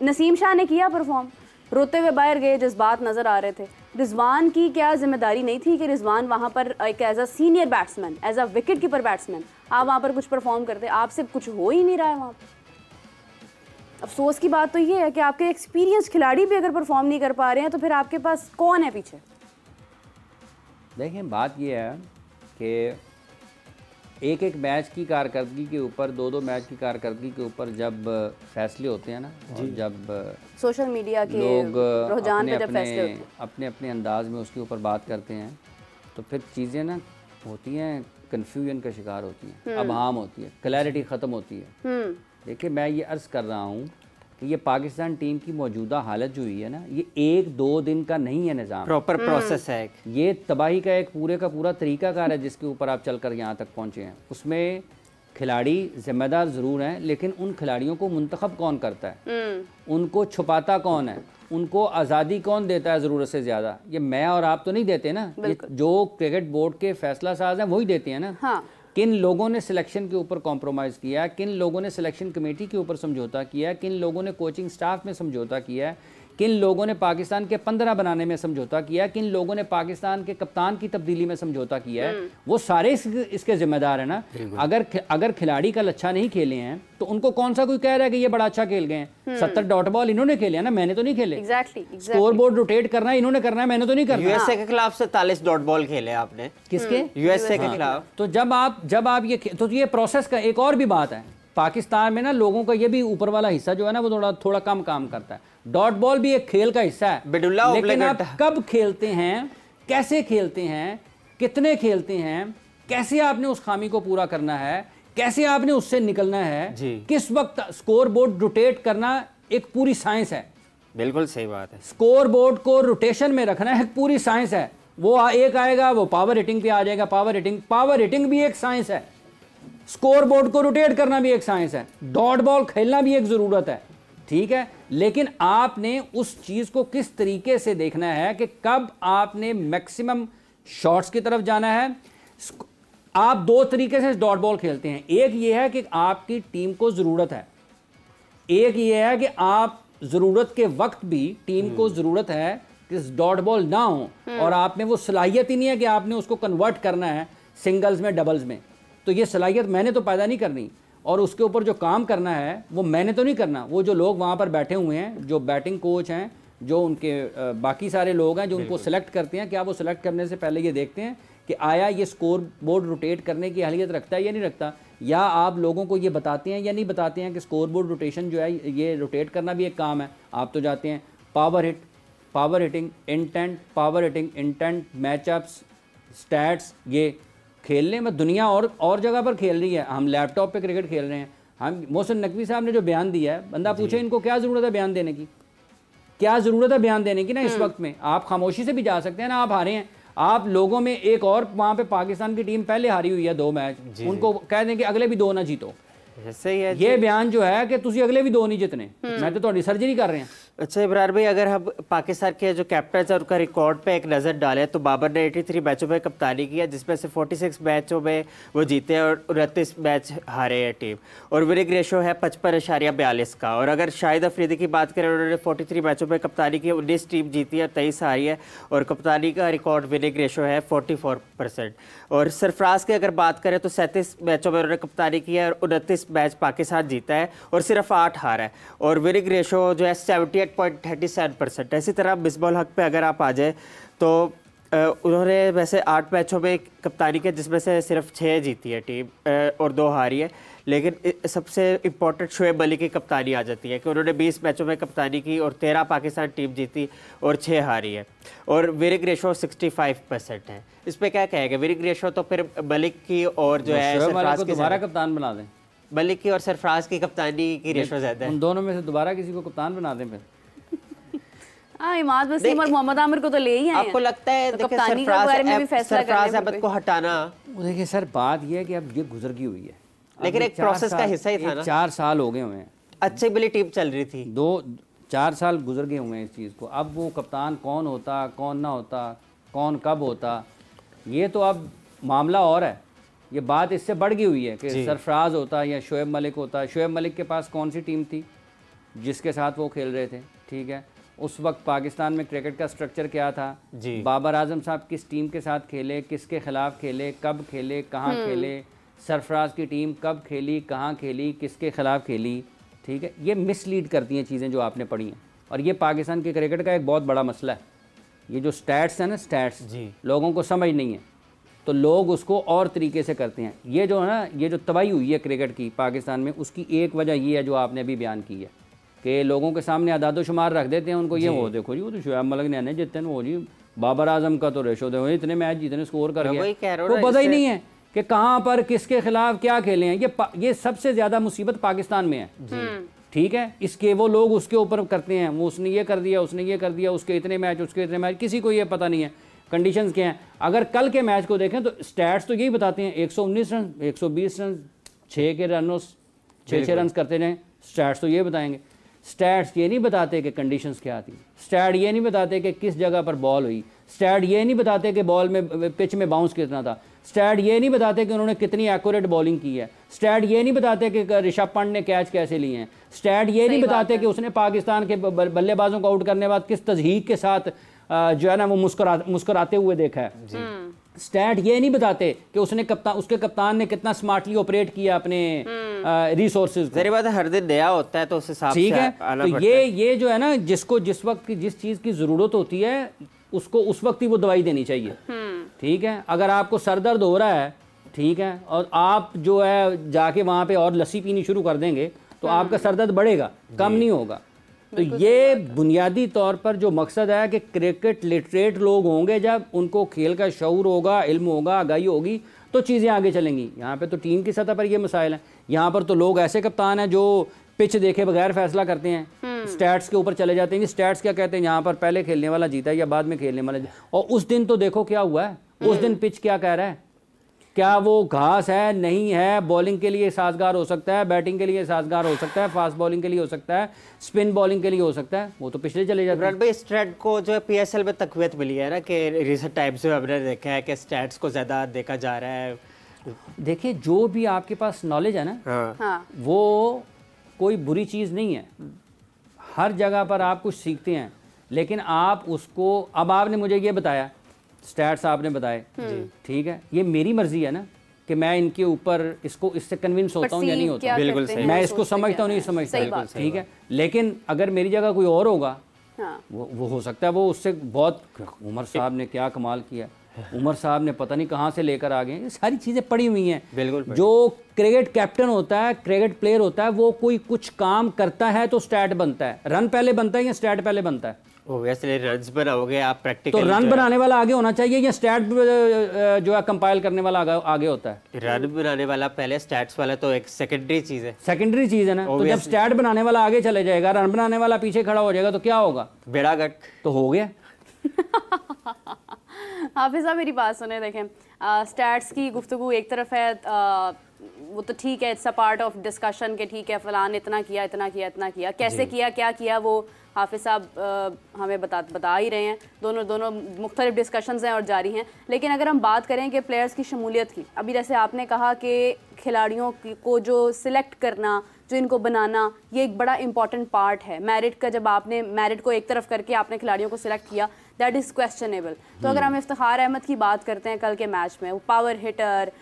नसीम शाह ने किया परफॉर्म, रोते हुए बाहर गए, जज्बात नजर आ रहे थे। रिजवान की क्या जिम्मेदारी नहीं थी कि रिजवान वहाँ पर एक as a senior batsman, as a wicket keeper batsman आप वहाँ पर कुछ परफॉर्म करते? आपसे कुछ हो ही नहीं रहा है वहाँ पर। अफसोस की बात तो ये है कि आपके एक्सपीरियंस खिलाड़ी भी अगर परफॉर्म नहीं कर पा रहे हैं तो फिर आपके पास कौन है पीछे? देखें, बात ये है कि एक एक मैच की कारकर्दगी के ऊपर, दो दो मैच की कारकर्दगी के ऊपर जब फैसले होते हैं ना, और जब सोशल मीडिया के लोग रुझान पे जब फैसले होते हैं, अपने अपने अंदाज में उसके ऊपर बात करते हैं, तो फिर चीज़ें ना होती हैं, कन्फ्यूजन का शिकार होती हैं, अबहम होती है, क्लैरिटी ख़त्म होती है। देखिए, मैं ये अर्ज़ कर रहा हूँ कि ये पाकिस्तान टीम की मौजूदा हालत जो हुई है ना, ये 1-2 दिन का नहीं है निज़ाम, प्रॉपर प्रोसेस है। ये तबाही का एक पूरे का पूरा तरीकाकार है जिसके ऊपर आप चलकर यहाँ तक पहुँचे हैं। उसमें खिलाड़ी जिम्मेदार ज़रूर हैं, लेकिन उन खिलाड़ियों को मुंतखब कौन करता है, उनको छुपाता कौन है, उनको आज़ादी कौन देता है ज़रूरत से ज़्यादा? ये मैं और आप तो नहीं देते ना, ये जो क्रिकेट बोर्ड के फैसला साज हैं वही देते हैं ना। हाँ। किन लोगों ने सिलेक्शन के ऊपर कॉम्प्रोमाइज़ किया, किन लोगों ने सिलेक्शन कमेटी के ऊपर समझौता किया, किन लोगों ने कोचिंग स्टाफ में समझौता किया, किन लोगों ने पाकिस्तान के 15 बनाने में समझौता किया, किन लोगों ने पाकिस्तान के कप्तान की तब्दीली में समझौता किया है, वो सारे इसके जिम्मेदार हैं ना। अगर खिलाड़ी कल अच्छा नहीं खेले हैं तो उनको कौन सा कोई कह रहा है कि ये बड़ा अच्छा खेल गए हैं? 70 डॉट बॉल इन्होंने खेले हैं ना, मैंने तो नहीं खेले। स्कोर बोर्ड रोटेट करना है इन्होंने करना है, मैंने तो नहीं करना। यूएसए के खिलाफ 47 डॉट बॉल खेले आपने। किसके? यूएसए के खिलाफ। तो जब आप ये प्रोसेस का एक और भी बात है, पाकिस्तान में ना लोगों का ये भी ऊपर वाला हिस्सा जो है ना वो थोड़ा कम काम करता है। डॉट बॉल भी एक खेल का हिस्सा है, लेकिन आप कब खेलते हैं, कैसे खेलते हैं, कितने खेलते हैं, कैसे आपने उस खामी को पूरा करना है, कैसे आपने उससे निकलना है, किस वक्त स्कोर बोर्ड रोटेट करना एक पूरी साइंस है। बिल्कुल सही बात है। स्कोर बोर्ड को रोटेशन में रखना एक पूरी साइंस है। वो एक आएगा, वो पावर हिटिंग पे आ जाएगा। पावर हिटिंग भी एक साइंस है, स्कोर बोर्ड को रोटेट करना भी एक साइंस है, डॉट बॉल खेलना भी एक ज़रूरत है, ठीक है। लेकिन आपने उस चीज़ को किस तरीके से देखना है कि कब आपने मैक्सिमम शॉट्स की तरफ जाना है। आप दो तरीके से डॉट बॉल खेलते हैं, एक ये है कि आपकी टीम को ज़रूरत है, एक ये है कि आप ज़रूरत के वक्त भी टीम को ज़रूरत है कि डॉट बॉल ना हो, और आप में वो सलाहियत ही नहीं है कि आपने उसको कन्वर्ट करना है सिंगल्स में, डबल्स में। तो ये सलाहियत मैंने तो पैदा नहीं करनी, और उसके ऊपर जो काम करना है वो मैंने तो नहीं करना। वो जो लोग वहाँ पर बैठे हुए हैं, जो बैटिंग कोच हैं, जो उनके बाकी सारे लोग हैं जो उनको सेलेक्ट करते हैं, क्या वो सेलेक्ट करने से पहले ये देखते हैं कि आया ये स्कोर बोर्ड रोटेट करने की अहलियत रखता है या नहीं रखता, या आप लोगों को ये बताते हैं या नहीं बताते हैं कि स्कोर बोर्ड रोटेशन जो है ये रोटेट करना भी एक काम है। आप तो जाते हैं power hitting, intent, matchups, stats, ये खेलने में दुनिया और जगह पर खेल रही है, हम लैपटॉप पे क्रिकेट खेल रहे हैं। हम मोहसिन नकवी साहब ने जो बयान दिया है, बंदा पूछे इनको क्या ज़रूरत है बयान देने की, क्या ज़रूरत है बयान देने की ना इस वक्त में। आप खामोशी से भी जा सकते हैं ना, आप हारे हैं, आप लोगों में एक और वहाँ पे पाकिस्तान की टीम पहले हारी हुई है 2 मैच, उनको कह दें कि अगले भी 2 ना जीतो। सही है। ये बयान जो है कि तुसी अगले भी 2 नहीं जितने, मैं तो थोड़ी सर्जरी कर रहे हैं। अच्छा इब्रार भाई, अगर हम पाकिस्तान के जो कैप्टन है उनका रिकॉर्ड पे एक नज़र डालें तो बाबर ने 83 मैचों में कप्तानी की है, जिसमें से 46 मैचों में वो जीते और 29 मैच हारे हैं टीम, और विनिंग रेशो है 55.42 का। और अगर शाहिद अफरीदी की बात करें, उन्होंने 43 मैचों में कप्तानी की, 19 टीम जीती है, 23 हारी है, और कप्तानी का रिकॉर्ड विनिंग रेशो है 44%। और सरफराज की अगर बात करें तो 37 मैचों में उन्होंने कप्तानी की है और 29 मैच पाकिस्तान जीता है और सिर्फ 8 हारा है, और विनिंग रेशो जो है 78.37%। इसी तरह मिसबाह हक पे अगर आप आ जाए तो उन्होंने वैसे 8 मैचों में कप्तानी की, जिसमें से सिर्फ 6 जीती है टीम और 2 हारी है। लेकिन सबसे इम्पोर्टेंट शोएब मलिक की कप्तानी आ जाती है कि उन्होंने 20 मैचों में कप्तानी की और 13 पाकिस्तान टीम जीती और 6 हारी है, और विनिंग रेशो 65% है। इस पर क्या कहेगा? विनिंग रेशो तो फिर मलिक की और जो है सरफराज की दोबारा कप्तान बना दें, मलिक की और सरफराज की कप्तानी की रेशो ज़्यादा है, उन दोनों में से दोबारा किसी को कप्तान बना दें फिर। इमाद वसीम और मोहम्मद आमिर को तो ले ही आए हैं। आपको लगता है तो कप्तानी के बारे में भी फैसला सरफराज अहमद को हटाना? देखिए सर, बात यह है कि अब ये गुजर गई हुई है, लेकिन एक प्रोसेस का हिस्सा ही था ना। 4 साल हो गए हुए हैं, अच्छी बड़ी टीम चल रही थी, 4 साल गुजर गए हुए हैं इस चीज़ को। अब वो कप्तान कौन होता, कौन ना होता, कौन कब होता, ये तो अब मामला और है। ये बात इससे बढ़ गई हुई है कि सरफराज होता या शोएब मलिक होता। शोएब मलिक के पास कौन सी टीम थी जिसके साथ वो खेल रहे थे, ठीक है। उस वक्त पाकिस्तान में क्रिकेट का स्ट्रक्चर क्या था, बाबर आजम साहब किस टीम के साथ खेले, किसके खिलाफ खेले, कब खेले, कहाँ खेले, सरफराज की टीम कब खेली, कहाँ खेली, किसके खिलाफ खेली, ठीक है, ये मिसलीड करती हैं चीज़ें जो आपने पढ़ी हैं। और ये पाकिस्तान के क्रिकेट का एक बहुत बड़ा मसला है। ये जो स्टैट्स है ना, स्टैट्स लोगों को समझ नहीं है, तो लोग उसको और तरीके से करते हैं। ये जो है ना, ये जो तबाही हुई है क्रिकेट की पाकिस्तान में, उसकी एक वजह ये है जो आपने अभी बयान की है कि लोगों के सामने अदाद शुमार रख देते हैं उनको। ये वो देखो जी, वो तो शुएब मलिक ने जितने वो जी बाबर आजम का तो रेशो देखो, इतने मैच जितने स्कोर कर गया, तो पता ही नहीं है कि कहाँ पर किसके खिलाफ क्या खेले हैं। ये सबसे ज़्यादा मुसीबत पाकिस्तान में है, ठीक है। इसके वो लोग उसके ऊपर करते हैं, वो उसने ये कर दिया, उसने ये कर दिया, उसके इतने मैच, उसके इतने मैच, किसी को ये पता नहीं है कंडीशंस क्या हैं। अगर कल के मैच को देखें तो स्टैट्स तो यही बताते हैं 119 रन, 120 रन, 6 के रनों 6 रन करते रहें, स्टैट्स तो ये बताएंगे। स्टैट्स ये नहीं बताते कि कंडीशंस क्या आती, स्टैट ये नहीं बताते कि किस जगह पर बॉल हुई, स्टैट ये नहीं बताते कि बॉल में पिच में बाउंस कितना था, स्टैट ये नहीं बताते कि उन्होंने कितनी एक्यूरेट बॉलिंग की है, स्टैट ये नहीं बताते कि ऋषभ पंत ने कैच कैसे लिए हैं, स्टैट ये नहीं बताते कि उसने पाकिस्तान के बल्लेबाजों को आउट करने के बाद किस तजहीक के साथ जो है ना वो मुस्कुराते हुए देखा है। स्टैट ये नहीं बताते कि उसके कप्तान ने कितना स्मार्टली ऑपरेट किया अपने रिसोर्सेज को। जरी बात है, हर दिन नया होता है तो उस हिसाब से ठीक है। तो ये जो है ना, जिसको जिस वक्त की जिस चीज़ की ज़रूरत होती है उसको उस वक्त ही वो दवाई देनी चाहिए, ठीक है। अगर आपको सर दर्द हो रहा है, ठीक है, और आप जो है जाके वहाँ पे और लस्सी पीनी शुरू कर देंगे तो आपका सर दर्द बढ़ेगा, कम नहीं होगा। तो ये बुनियादी तौर पर जो मकसद है कि क्रिकेट लिटरेट लोग होंगे, जब उनको खेल का शऊर होगा, इल्म होगा, आगाही होगी, तो चीज़ें आगे चलेंगी। यहाँ पे तो टीम की सतह पर ये मसाइल हैं। यहाँ पर तो लोग ऐसे कप्तान हैं जो पिच देखे बगैर फैसला करते हैं, स्टैट्स के ऊपर चले जाते हैं। स्टैट्स क्या कहते हैं, यहाँ पर पहले खेलने वाला जीता है या बाद में खेलने वाला, और उस दिन तो देखो क्या हुआ है, उस दिन पिच क्या कह रहा है, क्या वो घास है, नहीं है, बॉलिंग के लिए साजगार हो सकता है, बैटिंग के लिए साजगार हो सकता है, फास्ट बॉलिंग के लिए हो सकता है, स्पिन बॉलिंग के लिए हो सकता है, वो तो पिछले चले जाते हैं। भाई स्टैट को जो है पीएसएल में तकवीत मिली है ना, कि रिसेंट टाइम्स में हमने देखा है कि स्टैट्स को ज़्यादा देखा जा रहा है। देखिए, जो भी आपके पास नॉलेज है ना, हाँ। वो कोई बुरी चीज़ नहीं है, हर जगह पर आप कुछ सीखते हैं, लेकिन आप उसको, अब आपने मुझे ये बताया, स्टैट्स आपने बताए, ठीक है, ये मेरी मर्जी है ना कि मैं इनके ऊपर इससे कन्विंस होता हूँ या नहीं होता। बिल्कुल सही, मैं इसको समझता हूँ नहीं समझता, ठीक है। लेकिन अगर मेरी जगह कोई और होगा, वो हो सकता है वो उससे बहुत, उमर साहब ने क्या कमाल किया, उमर साहब ने पता नहीं कहाँ से लेकर आ गए, ये सारी चीज़ें पड़ी हुई हैं। बिल्कुल। जो क्रिकेट कैप्टन होता है, क्रिकेट प्लेयर होता है, वो कोई कुछ काम करता है तो स्टैट बनता है। रन पहले बनता है या स्टैट पहले बनता है? ओब्वियसली रन्स बनाओगे आप प्रैक्टिकली, तो रन बनाने वाला आगे होना चाहिए या स्टैट जो है कंपाइल करने वाला आगे होता है? रन बनाने वाला पहले, स्टैट्स वाला तो एक सेकेंडरी चीज़ है। सेकेंडरी चीज़ है ना। तो जब स्टैट बनाने वाला आगे चले जाएगा, रन बनाने वाला पीछे खड़ा हो जाएगा, तो क्या होगा? बेड़ा गर्क तो हो गया। हाफिज़ साहब मेरी बात सुने, देखें स्टैट्स की गुफ्तगू एक तरफ है, वो तो ठीक है, it's a part of discussion के, ठीक है फलान इतना किया, इतना किया, इतना किया, कैसे किया, क्या किया, वो हाफिज़ साहब हमें बता ही रहे हैं। दोनों मुख्तलिफ डिस्कशंस हैं और जारी हैं। लेकिन अगर हम बात करें कि प्लेयर्स की शमूलियत की, अभी जैसे आपने कहा कि खिलाड़ियों को जो सिलेक्ट करना, जो इनको बनाना, ये एक बड़ा इंपॉर्टेंट पार्ट है मेरिट का। जब आपने मेरिट को एक तरफ करके आपने खिलाड़ियों को सिलेक्ट किया, दैट इज़ क्वेश्चनेबल। तो अगर हम इफ्तिखार अहमद की बात करते हैं कल के मैच में, वो power hitter,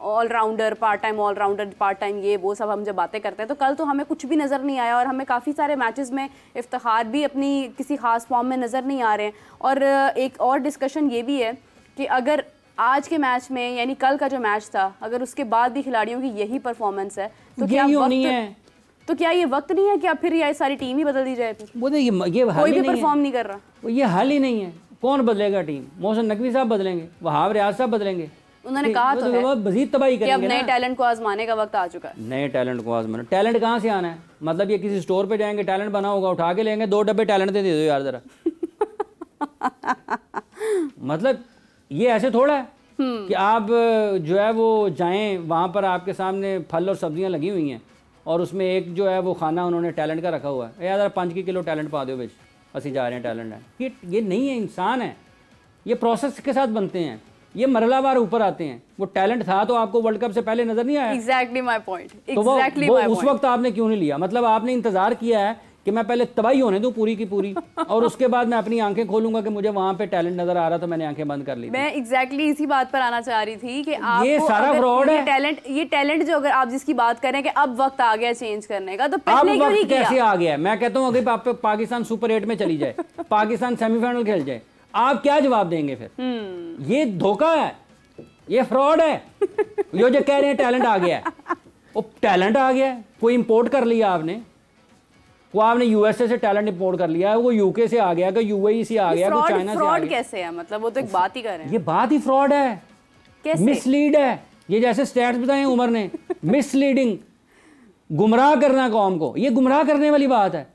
all-rounder, part time all-rounder, part time ये वो सब हम जब बातें करते हैं, तो कल तो हमें कुछ भी नज़र नहीं आया और हमें काफ़ी सारे मैचेस में इफ्तिखार भी अपनी किसी ख़ास फॉर्म में नज़र नहीं आ रहे हैं। और एक और डिस्कशन ये भी है कि अगर आज के मैच में, यानी कल का जो मैच था, अगर उसके बाद भी खिलाड़ियों की यही परफॉर्मेंस है तो क्या ये वक्त नहीं है कि अब फिर ये सारी टीम ही बदल दी जाए? ये कोई भी परफॉर्म नहीं कर रहा, ये हल ही नहीं है। कौन बदलेगा टीम? मोहसिन नकवी साहब बदलेंगे, वहाब रियाज साहब बदलेंगे, उन्होंने कहा तो है मजीद तबाही करेंगे। अब नए टैलेंट को आजमाने का वक्त आ चुका है। नए टैलेंट को आजमाना, टैलेंट कहाँ से आना है? मतलब ये किसी स्टोर पे जाएंगे, टैलेंट बना होगा, उठा के लेंगे, 2 डब्बे टैलेंट दे दो यार जरा। मतलब ये ऐसे थोड़ा है कि आप जो है वो जाएं, वहाँ पर आपके सामने फल और सब्जियाँ लगी हुई हैं और उसमें एक जो है वो खाना उन्होंने टैलेंट का रखा हुआ है, यार 5 किलो टैलेंट पा दो बेच, असी जा रहे हैं टैलेंट है। ये नहीं है, इंसान है, ये प्रोसेस के साथ बनते हैं, ये मरलावार ऊपर आते हैं। वो टैलेंट था तो आपको वर्ल्ड कप से पहले नजर नहीं आया? Exactly my point. उस वक्त आपने क्यों नहीं लिया? मतलब आपने इंतजार किया है कि मैं पहले तबाही होने दूं पूरी की पूरी और उसके बाद मैं अपनी आंखें खोलूंगा कि मुझे वहां पे टैलेंट नजर आ रहा था, मैंने आंखें बंद कर ली। मैं एग्जैक्टली इसी बात पर आना चाह रही थी कि आप ये सारा फ्रॉड है। ये टैलेंट जो अगर आप जिसकी बात कर रहे हैं कि अब वक्त आ गया चेंज करने का, तो पहले क्यों नहीं किया? कैसे आ गया? मैं कहता हूँ अगर पाकिस्तान सुपर 8 में चली जाए, पाकिस्तान सेमीफाइनल खेल जाए, आप क्या जवाब देंगे फिर? ये धोखा है, ये फ्रॉड है। जो कह रहे हैं टैलेंट आ गया है, वो टैलेंट आ गया है, कोई इंपोर्ट कर लिया आपने, वो आपने यूएसए से टैलेंट इंपोर्ट कर लिया है, वो यूके से आ गया, कोई यूएई से आ गया, कोई चाइना से आ फ्रॉड गया। कैसे है? मतलब वो तो एक बात ही कर रहे हैं। ये बात ही फ्रॉड है, कैसे? मिसलीड है। ये जैसे स्टैट्स बताए उमर ने, मिसलीडिंग, गुमराह करना कौम को, ये गुमराह करने वाली बात है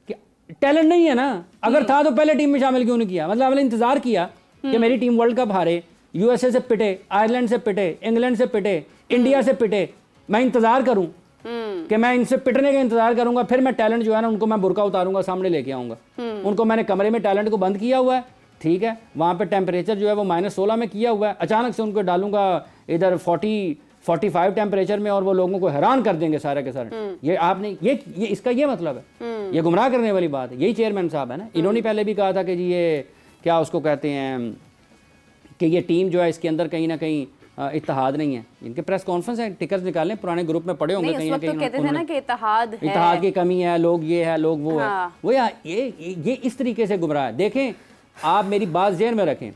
कि टैलेंट नहीं है ना। अगर था तो पहले टीम में शामिल क्यों नहीं किया? मतलब आपने इंतजार किया कि मेरी टीम वर्ल्ड कप हारे, यूएसए से पिटे, आयरलैंड से पिटे, इंग्लैंड से पिटे, इंडिया से पिटे, मैं इंतजार करूं कि मैं इनसे पिटने का इंतजार करूंगा, फिर मैं टैलेंट जो है ना उनको मैं बुरका उतारूंगा, सामने लेके आऊंगा। उनको मैंने कमरे में टैलेंट को बंद किया हुआ है, ठीक है, वहां पे टेम्परेचर जो है वो -16 में किया हुआ है, अचानक से उनको डालूंगा इधर 40-45 टेम्परेचर में और वो लोगों को हैरान कर देंगे सारे के सारे। ये आपने ये इसका ये मतलब है, ये गुमराह करने वाली बात है। यही चेयरमैन साहब है ना, इन्होंने पहले भी कहा था कि जी ये क्या उसको कहते हैं कि ये टीम जो है इसके अंदर कहीं ना कहीं इत्तेहाद नहीं है। इनके प्रेस कॉन्फ्रेंस है, टिकर्स निकालें, पुराने ग्रुप में पड़े होंगे कहीं ना कहीं। तो कहते थे ना कि इत्तेहाद है, इत्तेहाद की कमी है, लोग ये है, लोग वो है, वो ये इस तरीके से गुमराह है। देखें, आप मेरी बात ज़हन में रखें,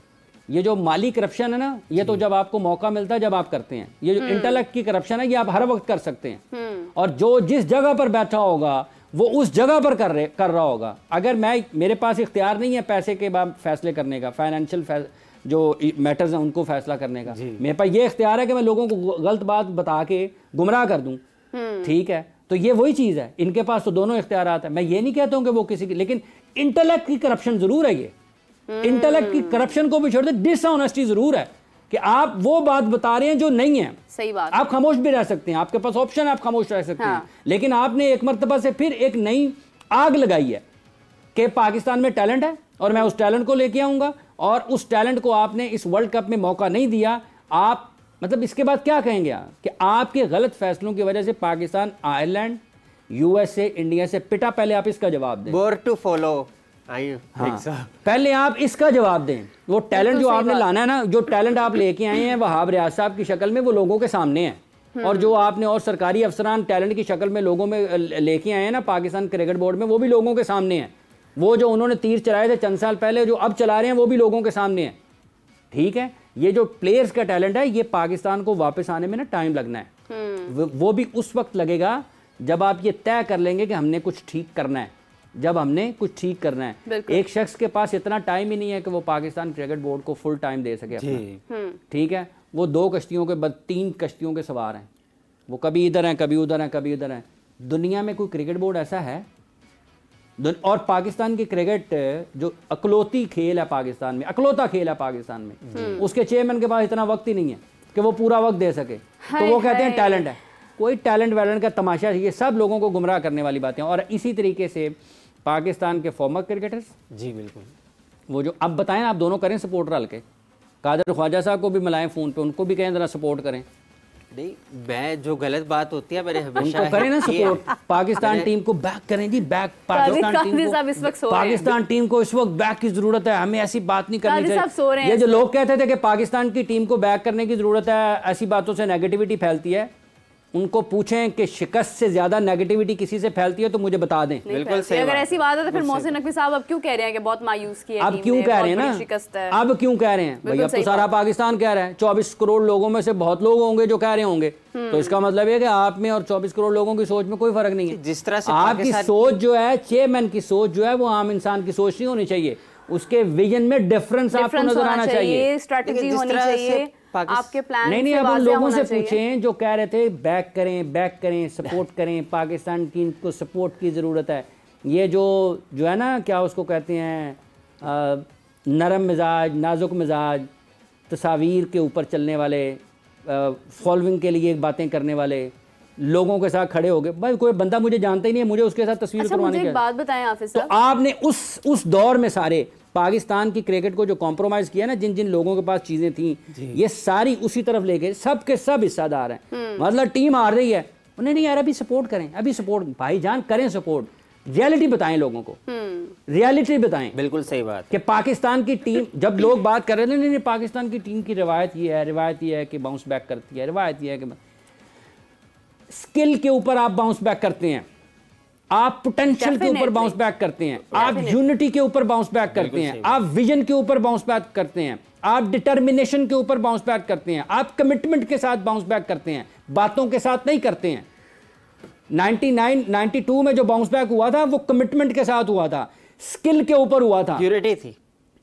ये जो माली करप्शन है ना, ये तो जब आपको मौका मिलता है जब आप करते हैं। ये जो इंटेलेक्ट की करप्शन है, ये आप हर वक्त कर सकते हैं, और जो जिस जगह पर बैठा होगा वो उस जगह पर कर रहा होगा। अगर मेरे पास इख्तियार नहीं है पैसे के बाद फैसले करने का, फाइनेंशियल जो मैटर्स हैं उनको फैसला करने का, मेरे पास ये इख्तियार है कि मैं लोगों को गलत बात बता के गुमराह कर दूं, ठीक है। तो ये वही चीज़ है, इनके पास तो दोनों इख्तियारात है। मैं ये नहीं कहता हूं कि वो किसी की, लेकिन इंटेलेक्ट की करप्शन जरूर है। ये इंटेलेक्ट की करप्शन को भी छोड़ दे, डिसऑनेस्टी जरूर है कि आप वो बात बता रहे हैं जो नहीं है। सही बात। आप खामोश भी रह सकते हैं, आपके पास ऑप्शन है, आप खामोश रह सकते हैं, लेकिन आपने एक मर्तबा से फिर एक नई आग लगाई है कि पाकिस्तान में टैलेंट है और मैं उस टैलेंट को लेके आऊंगा, और उस टैलेंट को आपने इस वर्ल्ड कप में मौका नहीं दिया। आप मतलब इसके बाद क्या कहेंगे आप कि आपके गलत फैसलों की वजह से पाकिस्तान आयरलैंड, यूएसए, इंडिया से पिटा? पहले आप इसका जवाब दें। More to follow. पहले आप इसका जवाब दें। वो टैलेंट जो आपने लाना है ना, जो टैलेंट आप लेके आए हैं वहाब रियाज साहब की शक्ल में, वो लोगों के सामने है, और जो आपने और सरकारी अफसरान टैलेंट की शक्ल में लोगों में लेके आए हैं ना पाकिस्तान क्रिकेट बोर्ड में, वो भी लोगों के सामने है। वो जो उन्होंने तीर चलाए थे चंद साल पहले, जो अब चला रहे हैं, वो भी लोगों के सामने है, ठीक है। ये जो प्लेयर्स का टैलेंट है, ये पाकिस्तान को वापस आने में ना टाइम लगना है। वो भी उस वक्त लगेगा जब आप ये तय कर लेंगे कि हमने कुछ ठीक करना है, जब हमने कुछ ठीक करना है। एक शख्स के पास इतना टाइम ही नहीं है कि वो पाकिस्तान क्रिकेट बोर्ड को फुल टाइम दे सके अपना, ठीक है। वो 2 कश्तियों के 3 कश्तियों के सवार हैं, वो कभी इधर हैं, कभी उधर हैं, कभी इधर हैं। दुनिया में कोई क्रिकेट बोर्ड ऐसा है? और पाकिस्तान की क्रिकेट जो अकलौती खेल है पाकिस्तान में, अकलौता खेल है पाकिस्तान में, उसके चेयरमैन के पास इतना वक्त ही नहीं है कि वो पूरा वक्त दे सके, तो वो कहते हैं टैलेंट है। कोई टैलेंट वैलेंट का तमाशा, ये सब लोगों को गुमराह करने वाली बातें। और इसी तरीके से पाकिस्तान के फॉर्मर क्रिकेटर्स, जी बिल्कुल, वो जो अब बताएं, आप दोनों करें सपोर्ट रल के, कादर ख्वाजा साहब को भी मिलाएं फ़ोन पे, उनको भी कहें ज़रा सपोर्ट करें। नहीं, मैं जो गलत बात होती है मेरे हमेशा उनको करें ना सपोर्ट, पाकिस्तान टीम को बैक करें जी, बैक पाकिस्तान टीम को इस वक्त बैक की जरूरत है, हमें ऐसी बात नहीं करनी चाहिए। ये जो लोग कहते थे कि पाकिस्तान की टीम को बैक करने की जरूरत है, ऐसी बातों से नेगेटिविटी फैलती है, उनको पूछें कि शिकस्त से ज्यादा नेगेटिविटी किसी से फैलती है तो मुझे बता दें। बिल्कुल सही। अगर ऐसी बात है तो फिर मोहसिन नकवी साहब अब क्यों कह रहे हैं कि बहुत मायूस की है, अब क्यों कह रहे हैं ना, अब क्यों कह रहे हैं भाई? अब तो सारा पाकिस्तान कह रहा है, 24 करोड़ लोगों में से बहुत लोग होंगे जो कह रहे होंगे, तो इसका मतलब है कि आप में और 24 करोड़ लोगों की सोच में कोई फर्क नहीं है। जिस तरह से आपकी सोच जो है, चेयरमैन की सोच जो है, वो आम इंसान की सोच नहीं होनी चाहिए, उसके विजन में डिफरेंस आपको नजर आना चाहिए, स्ट्रेटजी होनी चाहिए, आपके प्लान नहीं अब उन लोगों से पूछें जो कह रहे थे बैक करें, सपोर्ट करें, पाकिस्तान टीम को सपोर्ट की ज़रूरत है। ये जो है ना, क्या उसको कहते हैं, नरम मिजाज, नाजुक मिजाज, तस्वीर के ऊपर चलने वाले, फॉलोइंग के लिए बातें करने वाले लोगों के साथ खड़े हो गए। भाई कोई बंदा मुझे जानता ही नहीं है, मुझे उसके साथ तस्वीर उतरवाने की। एक बात बताएं हाफिज साहब, तो आपने उस दौर में सारे पाकिस्तान की क्रिकेट को जो कॉम्प्रोमाइज किया ना, जिन जिन लोगों के पास चीजें थी, ये सारी उसी तरफ लेके सब के सब हिस्सादार हैं। मतलब टीम हार रही है, नहीं यार अभी सपोर्ट करें, अभी सपोर्ट, भाईजान करें सपोर्ट, रियलिटी बताएं लोगों को, रियलिटी बताएं। बिल्कुल सही बात कि पाकिस्तान की टीम, जब लोग बात कर रहे थे नहीं पाकिस्तान की टीम की रिवायत ये है कि बाउंस बैक करती है, रिवायत ये है कि स्किल के ऊपर आप बाउंस बैक करते हैं, आप पोटेंशियल के ऊपर बाउंस बैक करते हैं, आप यूनिटी के ऊपर बाउंस बैक करते हैं, आप विजन के ऊपर बाउंस बैक करते हैं, आप डिटर्मिनेशन के ऊपर बाउंस बैक करते हैं, आप कमिटमेंट के साथ बाउंस बैक करते हैं, बातों के साथ नहीं करते हैं। 92 में जो बाउंस बैक हुआ था वो कमिटमेंट के साथ हुआ था, स्किल के ऊपर हुआ था, यूनिटी थी,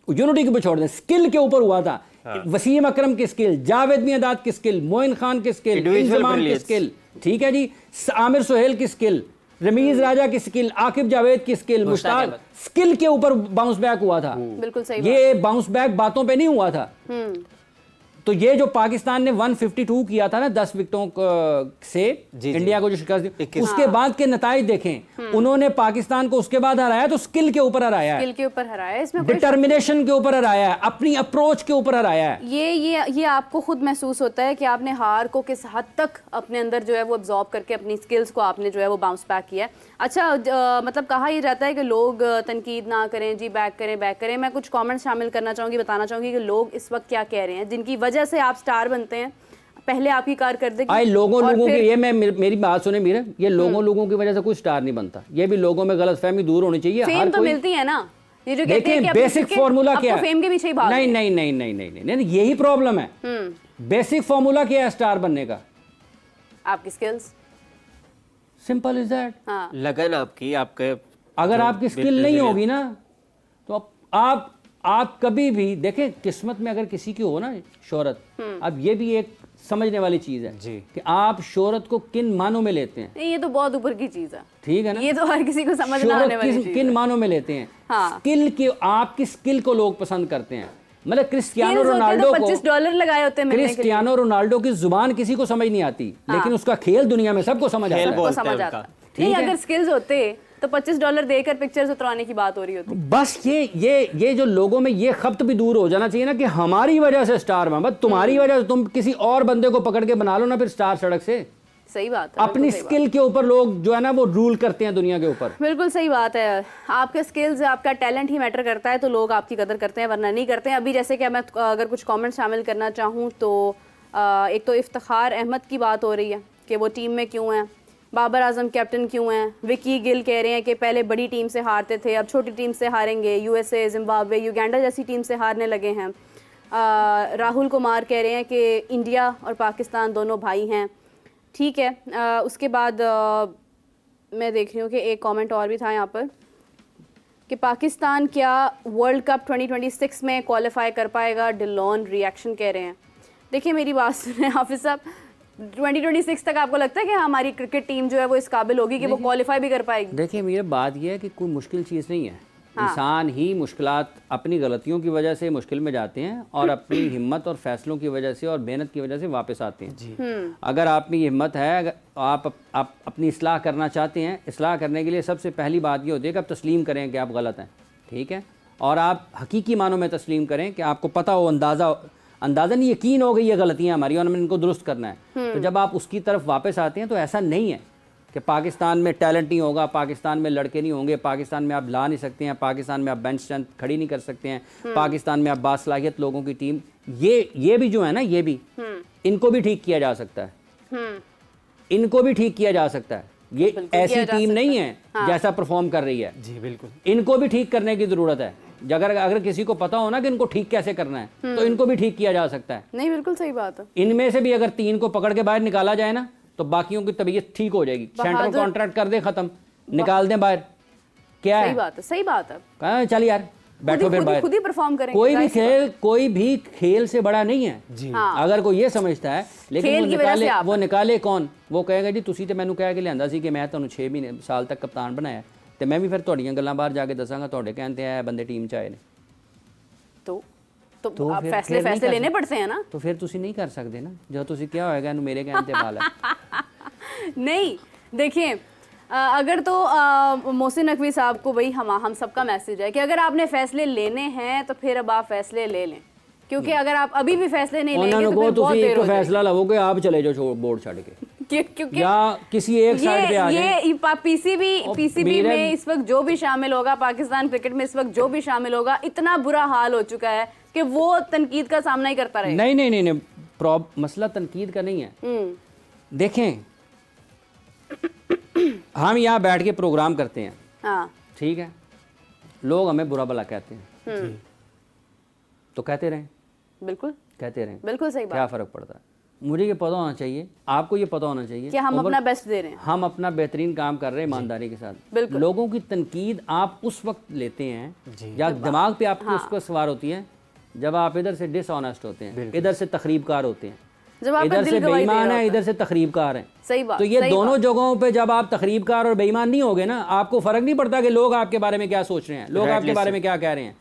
यूनिटी के ऊपर छोड़ दें, स्किल के ऊपर हुआ था। वसीम अकरम की स्किल, जावेद मियादाद की स्किल, मोइन खान की स्किल, इंजमाम की स्किल, ठीक है जी, आमिर सुहेल की स्किल, रमीज राजा की स्किल, आकिब जावेद की स्किल, मुश्ताक स्किल के ऊपर बाउंस बैक हुआ था। बिल्कुल सही, ये बाउंस बैक बातों पे नहीं हुआ था। तो ये जो पाकिस्तान ने 152 किया था ना 10 विकेटों से इंडिया को जो शिकस्त दी, उसके बाद के नताइज देखें, उन्होंने पाकिस्तान को उसके बाद हराया तो स्किल के ऊपर हराया है, स्किल के ऊपर हराया है, इसमें डिटर्मिनेशन के ऊपर हराया है, अपनी अप्रोच के ऊपर हराया है। ये आपको खुद महसूस होता है कि आपने हार को किस हद तक अपने अंदर जो है वो एब्जॉर्ब करके अपनी स्किल्स को आपने जो है वो बाउंस बैक किया है। अच्छा, मतलब कहा यह जाता है कि लोग तनकीद ना करें जी, बैक करें। मैं कुछ कमेंट्स शामिल करना चाहूँगी, बताना चाहूँगी कि लोग इस वक्त क्या कह रहे हैं जिनकी वजह से आप स्टार बनते हैं। पहले आपकी कारकर्दगी लोगों की, ये मैं मेरी बात सुने मीरा, ये लोगों की वजह से कोई स्टार नहीं बनता, ये भी लोगों में गलतफहमी दूर होनी चाहिए। फेम तो मिलती है ना, ये जो कहते हैं कि बेसिक फार्मूला क्या है, फेम के पीछे ही भाग नहीं, यही प्रॉब्लम है। बेसिक फार्मूला क्या है स्टार बनने का? आपकी स्किल्स, सिंपल इज दैट। हाँ, लगन आपकी, आपके अगर आपकी स्किल नहीं होगी ना तो आप कभी भी देखें, किस्मत में अगर किसी की हो ना शोहरत, अब ये भी एक समझने वाली चीज है जी, कि आप शोहरत को किन मानों में लेते हैं। ये तो बहुत ऊपर की चीज है, ठीक है ना, ये तो हर किसी को समझना आने वाली चीज है। किन मानों में लेते हैं। हाँ। स्किल की, आपकी स्किल को लोग पसंद करते हैं। मतलब क्रिस्टियानो रोनाल्डो को $25 लगाए होते हैं, क्रिस्टियानो रोनाल्डो की जुबान किसी को समझ नहीं आती, लेकिन उसका खेल दुनिया में सबको समझ आता है। नहीं, अगर स्किल्स होते तो $25 देकर पिक्चर्स उतरवाने की बात हो रही होती। बस ये जो लोगों में ये खप्त भी दूर हो जाना चाहिए ना कि हमारी वजह से स्टार बन, तुम्हारी वजह से तुम किसी और बंदे को पकड़ के बना लो ना फिर स्टार सड़क से। सही बात है, अपनी स्किल के ऊपर लोग जो है ना वो रूल करते हैं दुनिया के ऊपर। बिल्कुल सही बात है, आपके स्किल्स, आपका टैलेंट ही मैटर करता है तो लोग आपकी कदर करते हैं, वरना नहीं करते हैं। अभी जैसे कि मैं अगर कुछ कमेंट शामिल करना चाहूँ तो एक तो इफ्तिखार अहमद की बात हो रही है कि वो टीम में क्यों है, बाबर आजम कैप्टन क्यों हैं, विकी गिल कह रहे हैं कि पहले बड़ी टीम से हारते थे अब छोटी टीम से हारेंगे, यूएसए, जिम्बाब्वे, युगांडा जैसी टीम से हारने लगे हैं। राहुल कुमार कह रहे हैं कि इंडिया और पाकिस्तान दोनों भाई हैं, ठीक है। उसके बाद मैं देख रही हूँ कि एक कमेंट और भी था यहाँ पर कि पाकिस्तान क्या वर्ल्ड कप 2026 में क्वालिफाई कर पाएगा, डिलॉन रिएक्शन कह रहे हैं। देखिए मेरी बात सुने हाफिज़ साहब, 2026 तक आपको लगता है कि हमारी क्रिकेट टीम जो है वो इस काबिल होगी कि वो क्वालिफाई भी कर पाएगी? देखिए मेरी बात ये है कि कोई मुश्किल चीज़ नहीं है। हाँ। इंसान ही मुश्किलात अपनी गलतियों की वजह से मुश्किल में जाते हैं और अपनी हिम्मत और फैसलों की वजह से और मेहनत की वजह से वापस आते हैं जी। अगर आप में हिम्मत है, अगर आप अपनी इस्लाह करना चाहते हैं, इस्लाह करने के लिए सबसे पहली बात ये होती है कि आप तस्लीम करें कि आप गलत हैं, ठीक है, और आप हकीकी मानों में तस्लीम करें कि आपको पता हो, अंदाज़ा नहीं, यकीन हो गई ये गलतियाँ हमारी और हमें इनको दुरुस्त करना है। तो जब आप उसकी तरफ वापस आते हैं तो ऐसा नहीं है कि पाकिस्तान में टैलेंट नहीं होगा, पाकिस्तान में लड़के नहीं होंगे, पाकिस्तान में आप ला नहीं सकते हैं, पाकिस्तान में आप बेंच स्ट्रेंथ खड़ी नहीं कर सकते हैं, पाकिस्तान में आप बासलाहियत लोगों की टीम, ये भी जो है ना, ये भी इनको भी ठीक किया जा सकता है, इनको भी ठीक किया जा सकता है। ये ऐसी टीम नहीं है जैसा परफॉर्म कर रही है जी, बिल्कुल इनको भी ठीक करने की ज़रूरत है। अगर किसी को पता हो ना कि इनको ठीक कैसे करना है तो इनको भी ठीक किया जा सकता है। नहीं, बिल्कुल सही बात है। इनमें से भी अगर 3 को पकड़ के बाहर निकाला जाए ना तो बाकियों की तबीयत ठीक हो जाएगी। सेंट्रल कॉन्ट्रैक्ट कर दे, खत्म, निकाल दें बाहर, क्या है? सही बात है। चल यार बैठो फिर बाहर, खुद ही परफॉर्म करेंगे। कोई भी खेल से बड़ा नहीं है जी। अगर कोई ये समझता है, लेकिन वो निकाले कौन? वो कहेगा जी तुसी तो मैनू कह के लियांदा सी कि मैं तुहानू 6 महीने साल तक कप्तान बनाया तो मैं भी फिर तुहाड़ियां गल्लां बाहर जाके दसांगा तुहाडे कहण ते आए बंदे टीम च आए ने। तो आप फैसले लेने पड़ते हैं ना। तो फिर तुसी नहीं कर सकते ना, जो तुसी क्या होएगा इन्हू मेरे कहण ते बाल है। नहीं, देखिए अगर तो मोहसिन नकवी साहब को भाई हम सबका मैसेज है कि अगर आपने फैसले लेने हैं तो फिर अब आप फैसले ले लें, क्योंकि अगर आप अभी भी फैसले नहीं लेंगे तो फिर बहुत देर हो जाएगी। फैसला लवोगे आप चले जाओ बोर्ड छड़ के। क्योंकि या किसी एक साइड पे आ जाए। ये पीसीबी में इस वक्त जो भी शामिल होगा, पाकिस्तान क्रिकेट में इस वक्त जो भी शामिल होगा, इतना बुरा हाल हो चुका है कि वो तनकीद का सामना ही करता रहेगा। नहीं, मसला तनकीद का नहीं है। देखें, हम यहाँ बैठ के प्रोग्राम करते हैं, हाँ ठीक है, लोग हमें बुरा भला कहते हैं, तो कहते रहें, बिल्कुल कहते रहें, बिल्कुल सही बात। क्या फ़र्क पड़ता है? मुझे ये पता होना चाहिए, आपको ये पता होना चाहिए कि हम अपना बेस्ट दे रहे हैं, हम अपना बेहतरीन काम कर रहे हैं ईमानदारी के साथ। लोगों की तनकीद आप उस वक्त लेते हैं या दिमाग पे आपको उसको सवार होती है जब आप इधर से डिसऑनेस्ट होते हैं, इधर से तकरीबकार होते हैं, इधर से बेईमान है, इधर से तकरीबकार हैं। सही बात। तो ये दोनों जगहों पे जब आप तकरीबकार और बेईमान नहीं होगे ना, आपको फ़र्क नहीं पड़ता कि लोग आपके बारे में क्या सोच रहे हैं, लोग आपके बारे में क्या कह रहे हैं।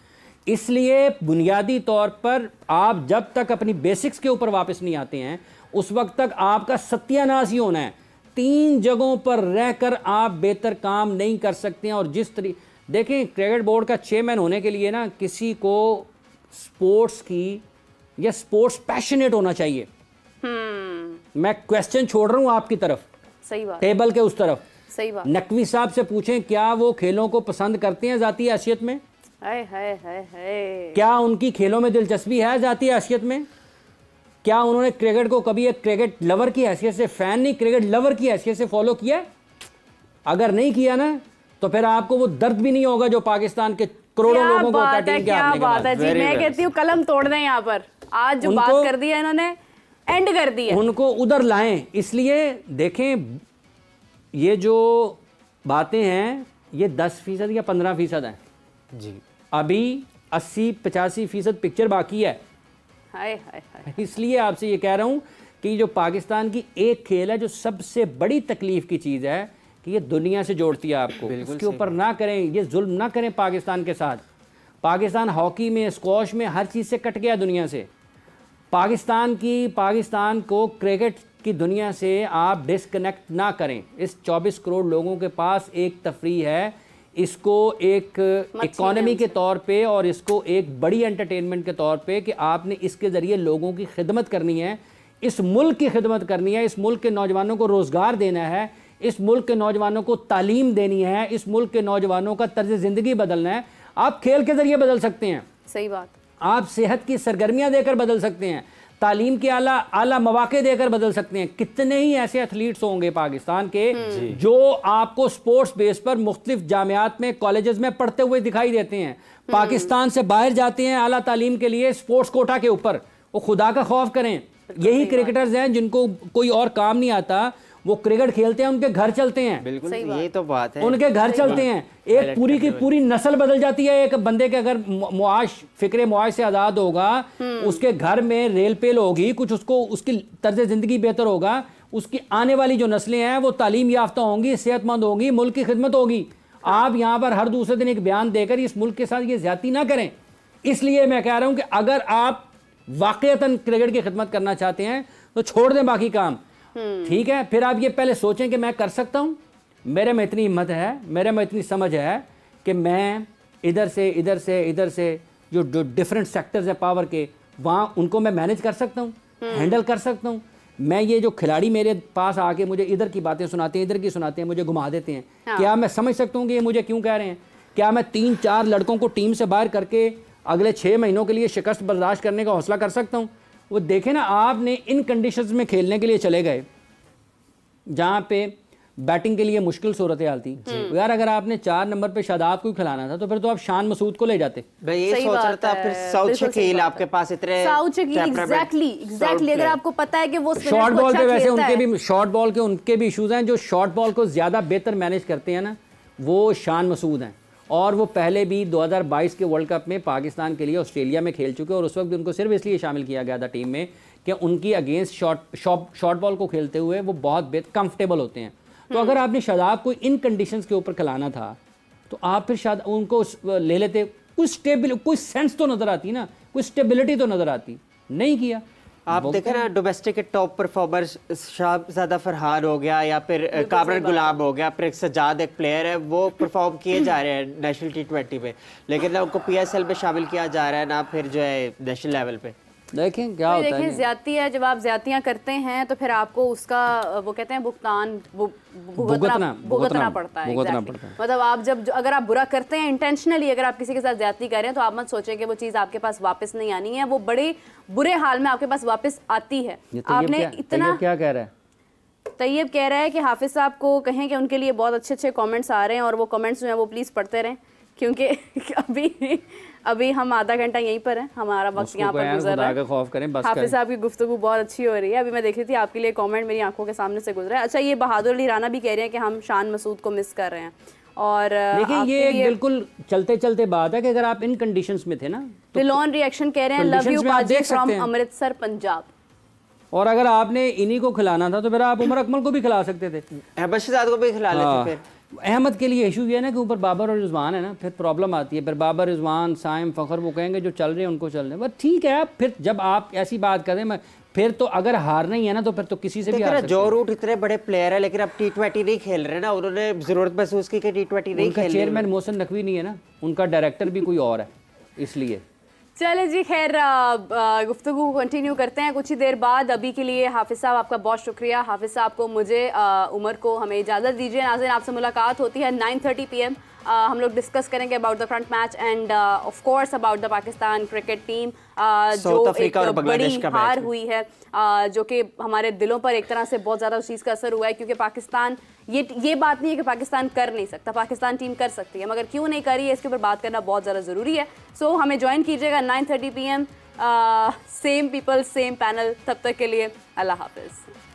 इसलिए बुनियादी तौर पर आप जब तक अपनी बेसिक्स के ऊपर वापस नहीं आते हैं, उस वक्त तक आपका सत्यानाश ही होना है। 3 जगहों पर रहकर आप बेहतर काम नहीं कर सकते हैं। और जिस तरीके देखें, क्रिकेट बोर्ड का चेयरमैन होने के लिए ना किसी को स्पोर्ट्स की या स्पोर्ट्स पैशनेट होना चाहिए। मैं क्वेश्चन छोड़ रहा हूं आपकी तरफ, सही बात, टेबल के उस तरफ। सही बात। नकवी साहब से पूछें, क्या वो खेलों को पसंद करते हैं जाती हैसियत में? हाय हाय हाय हाय। क्या उनकी खेलों में दिलचस्पी है जाती हैसियत में? क्या उन्होंने क्रिकेट को कभी एक क्रिकेट लवर की हैसियत से, फैन नहीं, क्रिकेट लवर की हैसियत से फॉलो किया? अगर नहीं किया ना, तो फिर आपको वो दर्द भी नहीं होगा जो पाकिस्तान के करोड़ों लोगों को क्या बात है जी। मैं कहती हूँ कलम तोड़ दें यहाँ पर। आज जो बात कर दी है इन्होंने, एंड कर दी है। उनको उधर लाएं। इसलिए देखें, ये जो बातें हैं ये 10% या 15% हैं जी। अभी 80-85% पिक्चर बाकी है। हाय हाय हाय। इसलिए आपसे ये कह रहा हूँ कि जो पाकिस्तान की एक खेल है, जो सबसे बड़ी तकलीफ की चीज़ है कि ये दुनिया से जोड़ती है आपको। इसके ऊपर ना करें, ये जुल्म ना करें पाकिस्तान के साथ। पाकिस्तान हॉकी में, स्क्वॉश में, हर चीज़ से कट गया दुनिया से। पाकिस्तान को क्रिकेट की दुनिया से आप डिस्कनेक्ट ना करें। इस 24 करोड़ लोगों के पास एक तफरी है, इसको एक इकॉनमी के तौर पे और इसको एक बड़ी एंटरटेनमेंट के तौर पे कि आपने इसके ज़रिए लोगों की खिदमत करनी है, इस मुल्क की खिदमत करनी है, इस मुल्क के नौजवानों को रोज़गार देना है, इस मुल्क के नौजवानों को तालीम देनी है, इस मुल्क के नौजवानों का तर्ज ज़िंदगी बदलना है। आप खेल के ज़रिए बदल सकते हैं। सही बात। आप सेहत की सरगर्मियां देकर बदल सकते हैं, तालीम के आला मौके देकर बदल सकते हैं। कितने ही ऐसे एथलीट्स होंगे पाकिस्तान के जो आपको स्पोर्ट्स बेस पर मुख्तलिफ जामियात में, कॉलेजेस में पढ़ते हुए दिखाई देते हैं। पाकिस्तान से बाहर जाते हैं आला तालीम के लिए स्पोर्ट्स कोटा के ऊपर। वो खुदा का खौफ करें। यही क्रिकेटर्स हैं जिनको कोई और काम नहीं आता, वो क्रिकेट खेलते हैं, उनके घर चलते हैं। बिल्कुल, ये तो बात है, उनके घर चलते हैं। एक पूरी की पूरी नस्ल बदल जाती है। एक बंदे के अगर फिक्रे मुआश से आज़ाद होगा, उसके घर में रेल पेल होगी, कुछ उसको उसकी तर्ज ज़िंदगी बेहतर होगा, उसकी आने वाली जो नस्लें हैं वो तालीम याफ्ता होंगी, सेहतमंद होंगी, मुल्क की खिदमत होगी। आप यहाँ पर हर दूसरे दिन एक बयान देकर इस मुल्क के साथ ये ज्यादती ना करें। इसलिए मैं कह रहा हूँ कि अगर आप वाकईतन क्रिकेट की खिदमत करना चाहते हैं तो छोड़ दें बाकी काम, ठीक है? फिर आप ये पहले सोचें कि मैं कर सकता हूँ, मेरे में इतनी हिम्मत है, मेरे में इतनी समझ है कि मैं इधर से जो डिफरेंट सेक्टर्स है पावर के, वहाँ उनको मैं मैनेज कर सकता हूँ, हैंडल कर सकता हूँ। मैं ये जो खिलाड़ी मेरे पास आके मुझे इधर की बातें सुनाते हैं, इधर की सुनाते हैं, मुझे घुमा देते हैं, क्या मैं समझ सकता हूँ कि ये मुझे क्यों कह रहे हैं? क्या मैं 3-4 लड़कों को टीम से बाहर करके अगले 6 महीनों के लिए शिकस्त बर्दाश्त करने का हौसला कर सकता हूँ? वो देखें ना, आपने इन कंडीशंस में खेलने के लिए चले गए जहाँ पे बैटिंग के लिए मुश्किल सूरत हाल थी। यार अगर आपने 4 नंबर पे शादाब को खिलाना था तो फिर तो आप शान मसूद को ले जाते। मैं ये सोच रहा था, फिर साउथ शकील आपके पास इतने एग्जैक्टली अगर आपको पता है कि वो शॉर्ट बॉल पे, वैसे उनके भी शॉर्ट बॉल के उनके भी इशूज हैं। जो शॉर्ट बॉल को ज़्यादा बेहतर मैनेज करते हैं ना, वो शान मसूद हैं। और वो पहले भी 2022 के वर्ल्ड कप में पाकिस्तान के लिए ऑस्ट्रेलिया में खेल चुके, और उस वक्त उनको सिर्फ इसलिए शामिल किया गया था टीम में कि उनकी अगेंस्ट शॉर्ट बॉल को खेलते हुए वो बहुत कंफर्टेबल होते हैं। तो अगर आपने शादाब को इन कंडीशंस के ऊपर खिलाना था तो आप फिर शायद उनको ले लेते। कोई सेंस तो नज़र आती ना, कोई स्टेबिलिटी तो नज़र आती, नहीं किया। आप देखें ना, डोमेस्टिक के टॉप परफॉर्मर्स शाहज़ादा फरहान हो गया या फिर कामरान गुलाम हो गया, फिर सजाद एक प्लेयर है, वो परफॉर्म किए जा रहे हैं नेशनल T20 पे, लेकिन ना उनको PSL में शामिल किया जा रहा है, ना फिर जो है नेशनल लेवल पे। देखें क्या होता है। देखिए ज्यादती है, जब आप ज्यादतियाँ करते हैं तो फिर आपको उसका वो कहते हैं भुगतान भुगतना पड़ता है। मतलब आप जब अगर आप बुरा करते हैं इंटेंशनली, अगर आप किसी के साथ ज्यादती कर रहे हैं तो आप मत सोचें कि वो चीज़ आपके पास वापस नहीं आनी है, वो बड़े बुरे हाल में आपके पास वापस आती है। आपने इतना क्या कह रहा है? तैयब कह रहा है कि हाफिज साहब को कहें कि उनके लिए बहुत अच्छे अच्छे कमेंट्स आ रहे हैं और वो कमेंट्स जो हैं वो प्लीज़ पढ़ते रहें, क्योंकि अभी हम आधा घंटा यहीं पर हैं, हमारा वक्त यहाँ पर गुजर रहा है। हाफिज साहब की गुफ्तगू बहुत अच्छी हो रही है। अभी मैं देख रही थी आपके लिए कमेंट मेरी आंखों के सामने से गुजरा है। अच्छा, ये बहादुर अली राना भी कह रहे हैं कि हम शान मसूद को मिस कर रहे हैं। और देखिए ये बिल्कुल चलते चलते बात है कि अगर आप इन कंडीशंस में थे ना तो लॉन रिएक्शन कह रहे हैं लव यू पाजी फ्रॉम अमृतसर पंजाब। और अगर आपने इन्हीं को खिलाना था तो फिर आप उमर अकमल को भी खिला सकते थे, अहमद शहजाद को भी खिला लेते। फिर अहमद के लिए इशू ये है ना कि ऊपर बाबर और रिजवान है ना, फिर प्रॉब्लम आती है। फिर बाबर, रिजवान, साइम, फ़खर वो कहेंगे जो चल रहे हैं उनको चल रहे हैं, बस ठीक है। फिर जब आप ऐसी बात करें फिर तो अगर हारना ही है ना तो फिर तो किसी से भी हार सकते हैं। जो रूट इतने बड़े प्लेयर है लेकिन अब T20 नहीं खेल रहे ना, उन्होंने जरूरत महसूस की कि T20 नहीं खेल रहे। चेयरमैन मोहसिन नकवी नहीं है ना, उनका डायरेक्टर भी कोई और है, इसलिए। चले जी, खैर गुफ्तगू कंटिन्यू करते हैं कुछ ही देर बाद। अभी के लिए हाफिज साहब आपका बहुत शुक्रिया। हाफिज साहब को, मुझे, उमर को हमें इजाज़त दीजिए। नाज़रीन, आपसे मुलाकात होती है 9:30 PM। हम लोग डिस्कस करेंगे about the front match end of course about the Pakistan cricket team जो एक बड़ी हार हुई है, जो कि हमारे दिलों पर एक तरह से बहुत ज़्यादा उस चीज़ का असर हुआ है, क्योंकि पाकिस्तान ये बात नहीं है कि पाकिस्तान कर नहीं सकता, पाकिस्तान टीम कर सकती है, मगर क्यों नहीं कर रही है इसके ऊपर बात करना बहुत ज़्यादा ज़रूरी है। सो हमें ज्वाइन कीजिएगा 9:30 PM, same people same panel. तब तक के लिए अल्लाह हाफिज़।